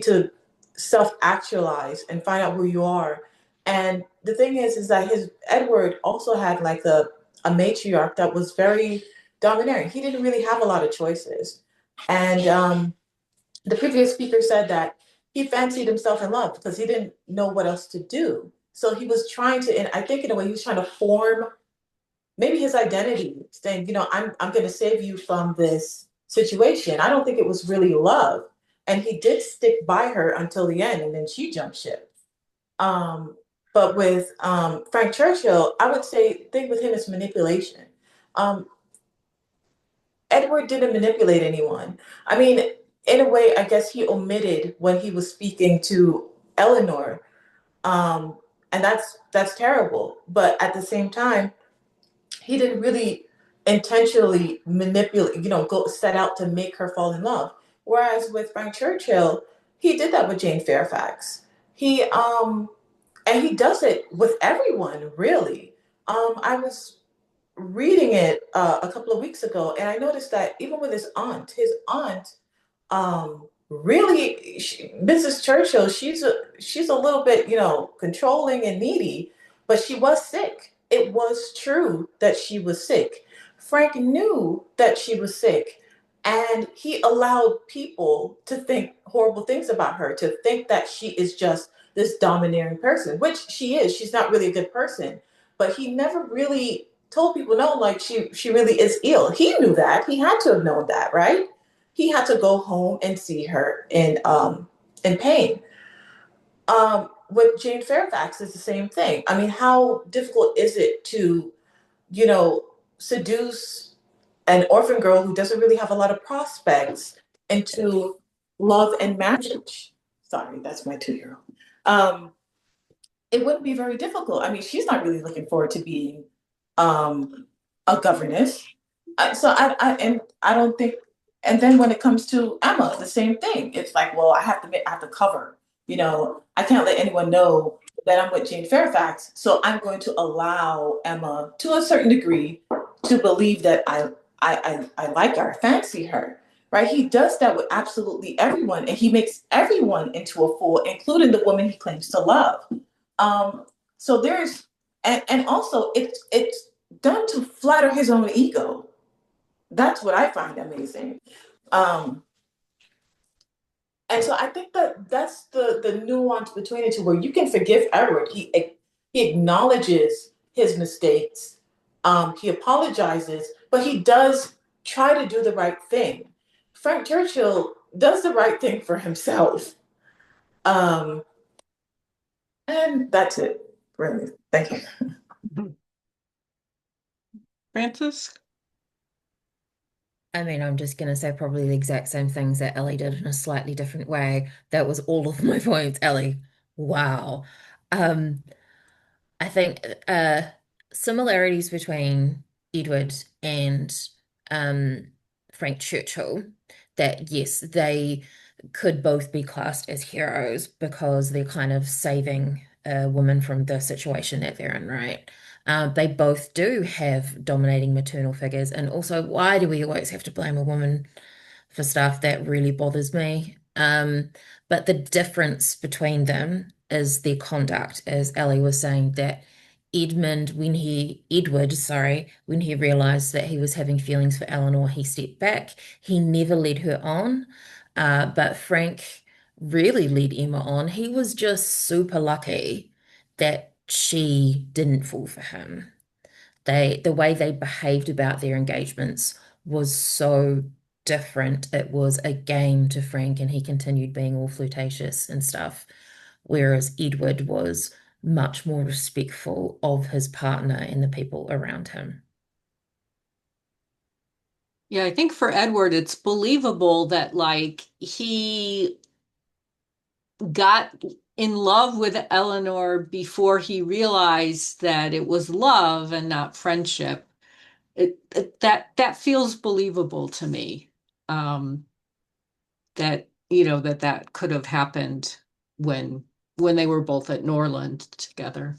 to self-actualize and find out who you are. And the thing is that his Edward also had like a matriarch that was very domineering. He didn't really have a lot of choices. And the previous speaker said that he fancied himself in love because he didn't know what else to do. So he was trying to, and I think in a way he was trying to form maybe his identity, saying, I'm going to save you from this situation. I don't think it was really love. And he did stick by her until the end, and then she jumped ship. Um, but with Frank Churchill, I would say, thing with him is manipulation. Um, Edward didn't manipulate anyone. I mean, in a way, I guess he omitted when he was speaking to Eleanor, um, and that's terrible. But at the same time, he didn't really intentionally manipulate, go set out to make her fall in love. Whereas with Frank Churchill, he did that with Jane Fairfax. And he does it with everyone, really. I was reading it a couple of weeks ago, and I noticed that even with his aunt really, Mrs. Churchill, she's a little bit, controlling and needy, but she was sick. It was true that she was sick. Frank knew that she was sick, and he allowed people to think horrible things about her, to think that she is just this domineering person, which she is. She's not really a good person, but he never really told people, no, like she really is ill. He knew that. He had to have known that, right? He had to go home and see her in pain. With Jane Fairfax, it's the same thing. I mean, how difficult is it to, seduce an orphan girl who doesn't really have a lot of prospects into love and marriage? Sorry, that's my 2-year-old. It wouldn't be very difficult. I mean, she's not really looking forward to being um, a governess. And I don't think. And then when it comes to Emma, the same thing. It's like, well, I have to cover. I can't let anyone know that I'm with Jane Fairfax. So I'm going to allow Emma, to a certain degree, to believe that I like her, I fancy her. Right? He does that with absolutely everyone, and he makes everyone into a fool, including the woman he claims to love. Um, so there's and also it's done to flatter his own ego. That's what I find amazing. Um, and so I think that that's the nuance between the two, where you can forgive Edward. He acknowledges his mistakes. He apologizes, but he does try to do the right thing. Frank Churchill does the right thing for himself. Um, and that's it, really. Thank you. Francis? I mean, I'm just going to say probably the exact same things that Ellie did in a slightly different way. That was all of my points, Ellie. Wow. Um, I think similarities between Edward and um, Frank Churchill, that yes, they could both be classed as heroes because they're kind of saving a woman from the situation that they're in, right? They both do have dominating maternal figures. And also, why do we always have to blame a woman for stuff? That really bothers me. But the difference between them is their conduct, as Ellie was saying, that Edward, sorry, when he realized that he was having feelings for Eleanor, he stepped back. He never led her on. But Frank really led Emma on. He was just super lucky that she didn't fall for him. The way they behaved about their engagements was so different. It was a game to Frank, and he continued being all flirtatious and stuff, whereas Edward was much more respectful of his partner and the people around him. Yeah, I think for Edward, it's believable that like he got in love with Eleanor before he realized that it was love and not friendship. That feels believable to me. That that could have happened when they were both at Norland together.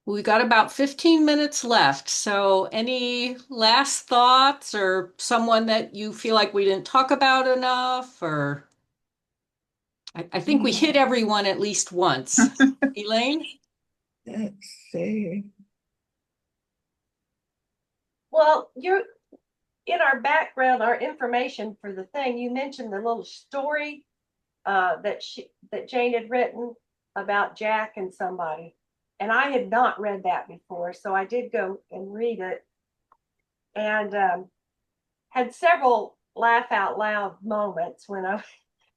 We got about 15 minutes left. So any last thoughts or someone that you feel like we didn't talk about enough? Or I think we hit everyone at least once. Elaine? Let's see. Well, you're in our background, our information for the thing. You mentioned the little story that Jane had written about Jack and somebody, and I had not read that before, so I did go and read it, and had several laugh out loud moments when I was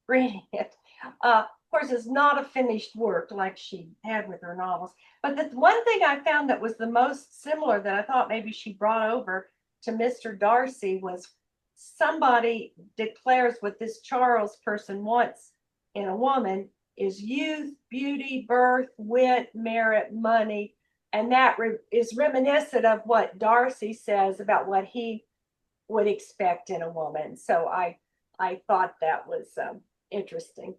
reading it. Of course, it's not a finished work like she had with her novels. But the one thing I found that was the most similar that I thought maybe she brought over to Mr. Darcy was somebody declares what this Charles person wants in a woman is youth, beauty, birth, wit, merit, money. And that is reminiscent of what Darcy says about what he would expect in a woman. So I thought that was interesting.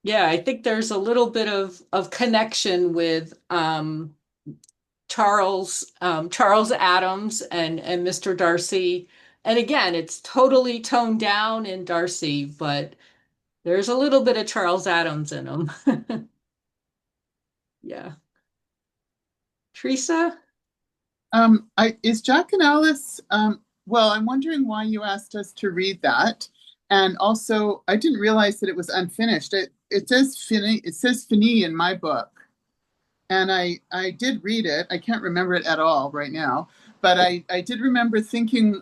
Yeah, I think there's a little bit of connection with Charles Adams and Mr. Darcy. And again, it's totally toned down in Darcy, but there's a little bit of Charles Adams in him. Yeah. Teresa? Is Jack and Alice, well, I'm wondering why you asked us to read that. And also, I didn't realize that it was unfinished. It says fini in my book. And I did read it. I can't remember it at all right now. But I did remember thinking,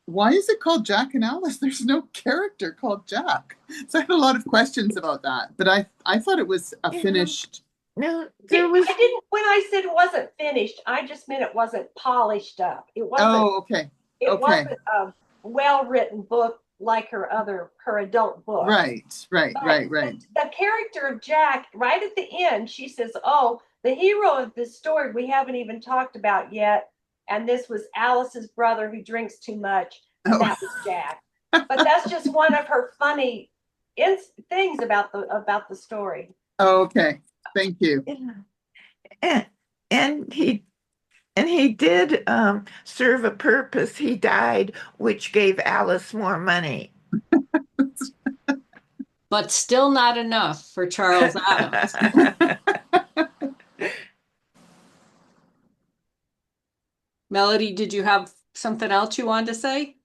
why is it called Jack and Alice? There's no character called Jack. So I had a lot of questions about that. But I thought it was a finished. No, there was. I didn't, when I said it wasn't finished, I just meant it wasn't polished up. It wasn't. Oh, okay. It wasn't a well-written book like her adult book. Right. The character of Jack, right at the end, she says, "Oh, the hero of this story we haven't even talked about yet, and this was Alice's brother who drinks too much, and that was Jack." But that's just one of her funny things about the story. Oh, okay. Thank you. And he did serve a purpose. He died, which gave Alice more money. But still not enough for Charles Adams. Melody, did you have something else you wanted to say?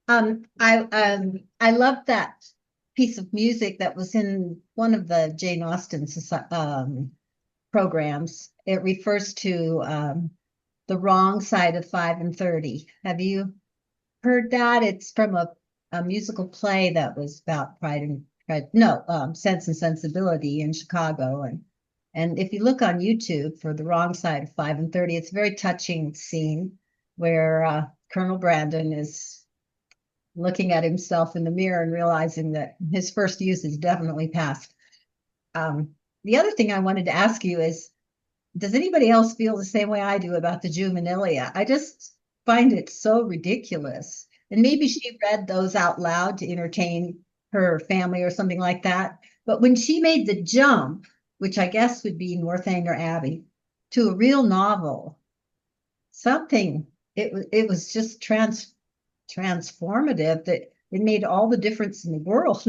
I love that piece of music that was in one of the Jane Austen programs. It refers to the wrong side of 5 and 30. Have you heard that? It's from a musical play that was about Sense and Sensibility in Chicago. And if you look on YouTube for the wrong side of 5 and 30, it's a very touching scene where Colonel Brandon is looking at himself in the mirror and realizing that his first youth is definitely past. The other thing I wanted to ask you is, does anybody else feel the same way I do about the juvenilia? I just find it so ridiculous. And maybe she read those out loud to entertain her family or something like that. But when she made the jump, which I guess would be Northanger Abbey, to a real novel, it was just transformative that it made all the difference in the world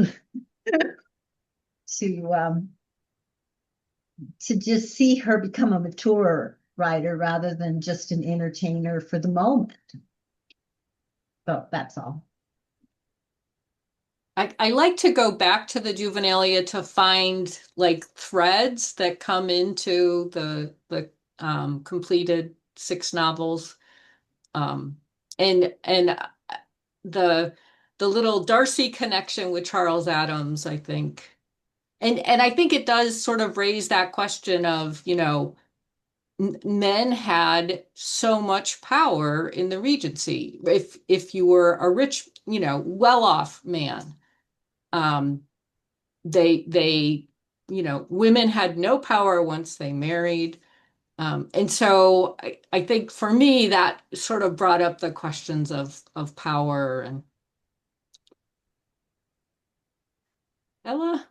to just see her become a mature writer rather than just an entertainer for the moment. So that's all. I like to go back to the juvenilia to find like threads that come into the completed 6 novels. And the little Darcy connection with Charles Adams, I think. And I think it does sort of raise that question of, men had so much power in the Regency. If you were a rich, well-off man, they women had no power once they married. And so I think for me that sort of brought up the questions of power Ella?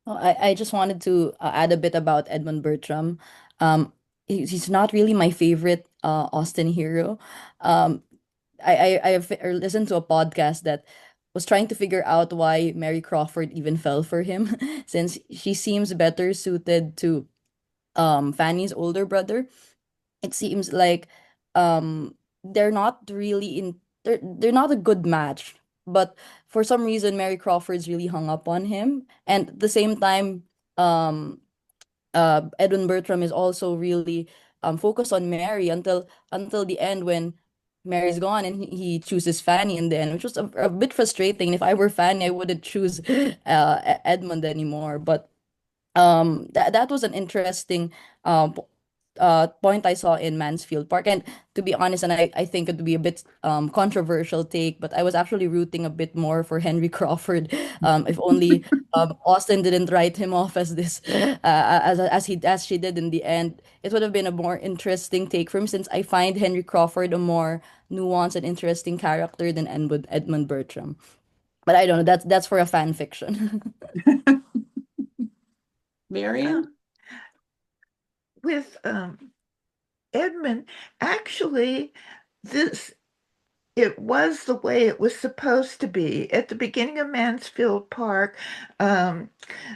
Oh, I just wanted to add a bit about Edmund Bertram. He's not really my favorite Austen hero. Um, I've listened to a podcast that was trying to figure out why Mary Crawford even fell for him, since she seems better suited to Fanny's older brother. It seems like they're not really in they're not a good match, but for some reason Mary Crawford's really hung up on him, and at the same time um Edwin Bertram is also really focused on Mary until the end when Mary's gone and he chooses Fanny in the end, which was a bit frustrating. If I were Fanny, I wouldn't choose Edmund anymore. But that was an interesting um point I saw in Mansfield Park. And to be honest, and I think it would be a bit controversial take, but I was actually rooting a bit more for Henry Crawford. If only Austen didn't write him off as this as she did in the end, it would have been a more interesting take for him, since I find Henry Crawford a more nuanced and interesting character than Edmund Bertram. But I don't know. That's for a fan fiction. Marion? With Edmund, actually, this it was the way it was supposed to be. At the beginning of Mansfield Park, um,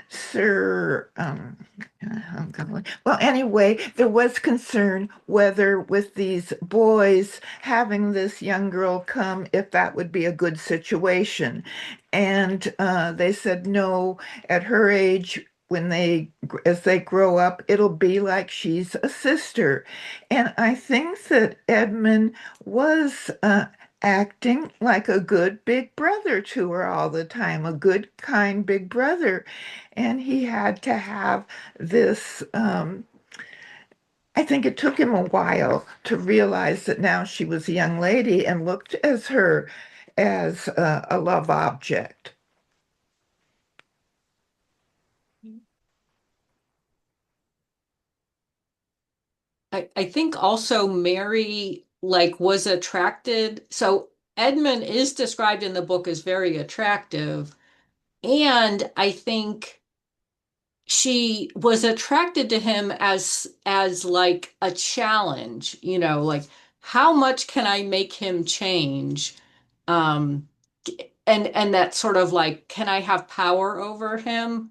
Sir, well, anyway, there was concern whether with these boys having this young girl come, if that would be a good situation. And they said no, at her age, as they grow up, it'll be like she's a sister. And I think that Edmund was acting like a good big brother to her all the time, a good, kind big brother. And he had to have this. I think it took him a while to realize that now she was a young lady and looked as her as a love object. I think also Mary like was attracted. So Edmund is described in the book as very attractive. And I think she was attracted to him as like a challenge, like how much can I make him change? Um, and that sort of like, can I have power over him?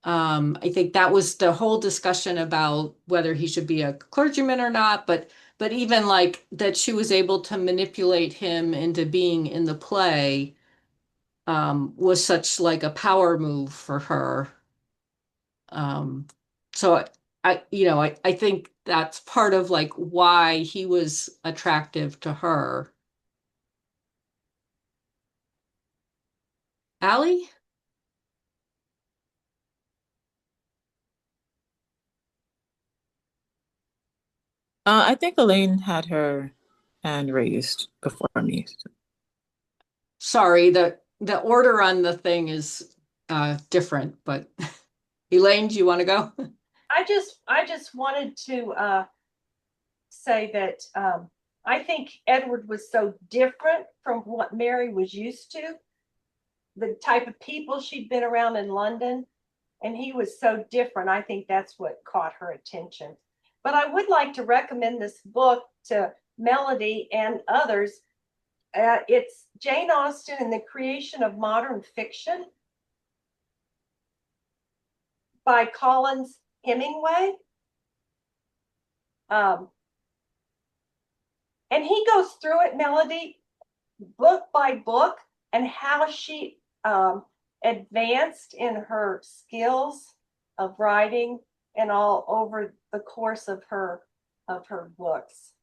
I think that was the whole discussion about whether he should be a clergyman or not, but even like that she was able to manipulate him into being in the play was such like a power move for her. Um, so I think that's part of like why he was attractive to her. Allie? I think Elaine had her hand raised before me. Sorry, the order on the thing is different, but Elaine, do you want to go? I just wanted to say that I think Edward was so different from what Mary was used to, the type of people she'd been around in London, and he was so different. I think that's what caught her attention. But I would like to recommend this book to Melody and others. It's Jane Austen and the Creation of Modern Fiction by Collins Hemingway. Um, and he goes through it, Melody, book by book, and how she advanced in her skills of writing and all over the course of her books.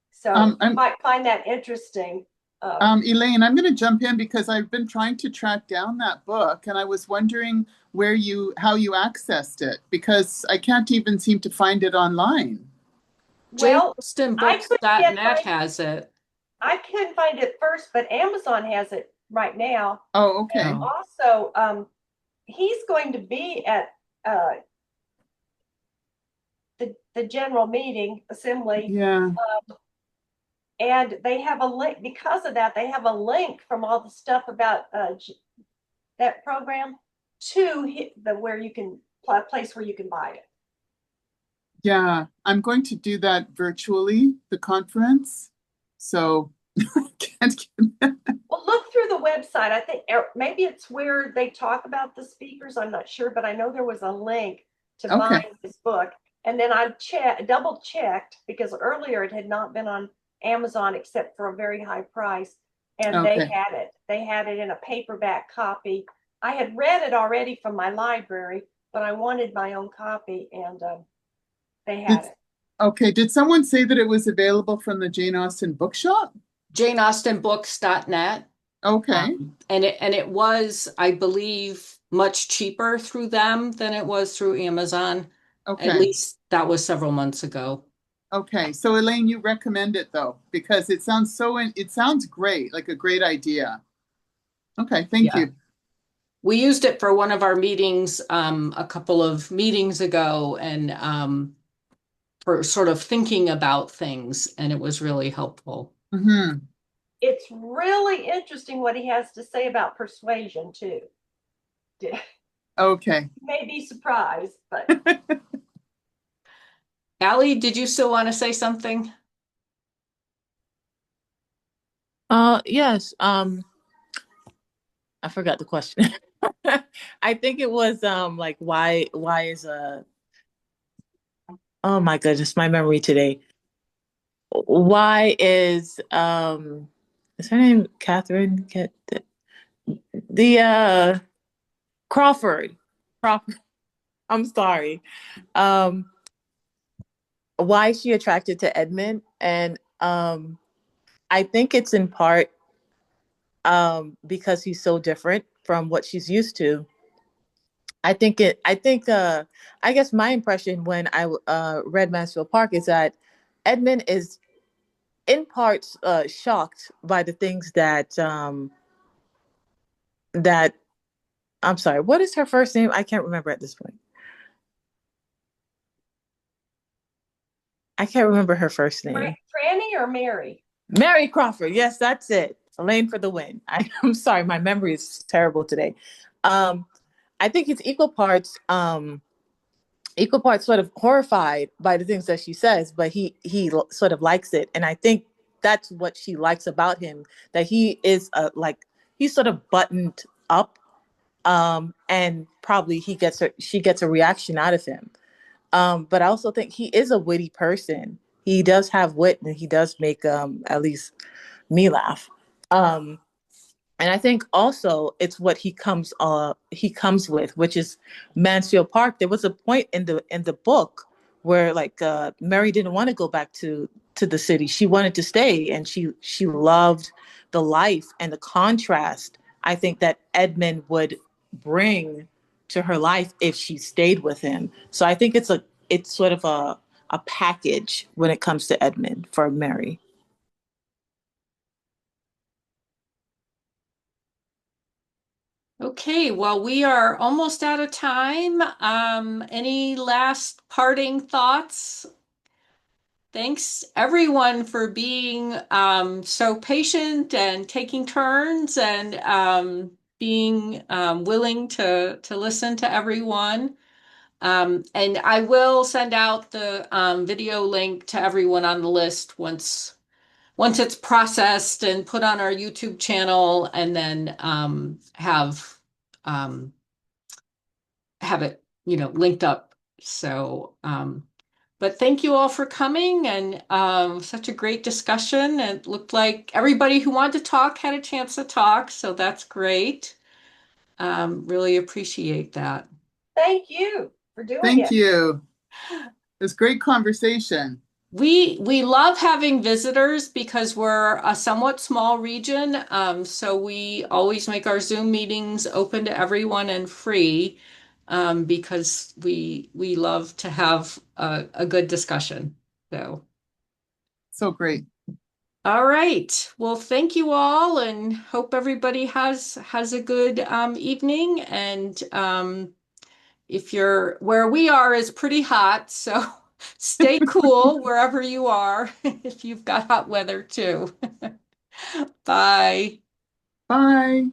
So you might find that interesting. Elaine, I'm going to jump in because I've been trying to track down that book, and I was wondering how you accessed it, because I can't even seem to find it online. Well, JaneAustenBooks.net has it. I couldn't find it first, but Amazon has it right now. Oh, okay. And also, he's going to be at the general meeting assembly. Yeah. And they have a link because of that. They have a link from all the stuff about that program. to the where you can place where you can buy it. Yeah, I'm going to do that virtually, the conference. So I can't get that. Well, look through the website. I think maybe it's where they talk about the speakers. I'm not sure, but I know there was a link to Okay. buying this book. And then I double checked because earlier it had not been on Amazon except for a very high price. And they Okay. had it. They had it in a paperback copy. I had read it already from my library, but I wanted my own copy, and they had Did, it. okay. Did someone say that it was available from the Jane Austen bookshop? JaneAustenBooks.net. Okay. And it was, I believe, much cheaper through them than it was through Amazon. Okay. At least that was several months ago. Okay. So Elaine, you recommend it though, because it sounds it sounds great, like a great idea. Okay, thank Yeah. you. We used it for one of our meetings a couple of meetings ago, and for sort of thinking about things, and it was really helpful. Mm-hmm. It's really interesting what he has to say about persuasion too. Okay. You may be surprised, but Allie, did you still want to say something? Yes. I forgot the question. I think it was like why is oh my goodness, my memory today. Why is her name Catherine? The Crawford. Crawford. I'm sorry. Um why is she attracted to Edmund? And I think it's in part because he's so different from what she's used to. I guess my impression when I read Mansfield Park is that Edmund is in parts shocked by the things that I'm sorry, what is her first name? I can't remember at this point. I can't remember her first name. Franny or Mary? Mary Crawford. Yes, that's it. Elaine for the win. I'm sorry, my memory is terrible today. I think it's equal parts sort of horrified by the things that she says, but he sort of likes it, and I think that's what she likes about him, that he is like he's sort of buttoned up, and probably she gets a reaction out of him. But I also think he is a witty person. He does have wit, and he does make at least me laugh. Um, and I think also it's what he comes with, which is Mansfield Park. There was a point in the book where like Mary didn't want to go back to the city. She wanted to stay, and she loved the life and the contrast, I think, that Edmund would bring to her life if she stayed with him. So I think it's sort of a package when it comes to Edmund for Mary. Okay, well, we are almost out of time. Any last parting thoughts? Thanks everyone for being so patient and taking turns and being willing to listen to everyone. And I will send out the video link to everyone on the list once it's processed and put on our YouTube channel, and then um, have it, linked up. So, but thank you all for coming, and such a great discussion. It looked like everybody who wanted to talk had a chance to talk, so that's great. Really appreciate that. Thank you for doing Thank it. you. It was great conversation. We love having visitors because we're a somewhat small region, so we always make our Zoom meetings open to everyone and free, because we love to have a good discussion. So great. All right. Well, thank you all, and hope everybody has a good evening. And if you're where we are is pretty hot, so stay cool wherever you are if you've got hot weather too. Bye. Bye.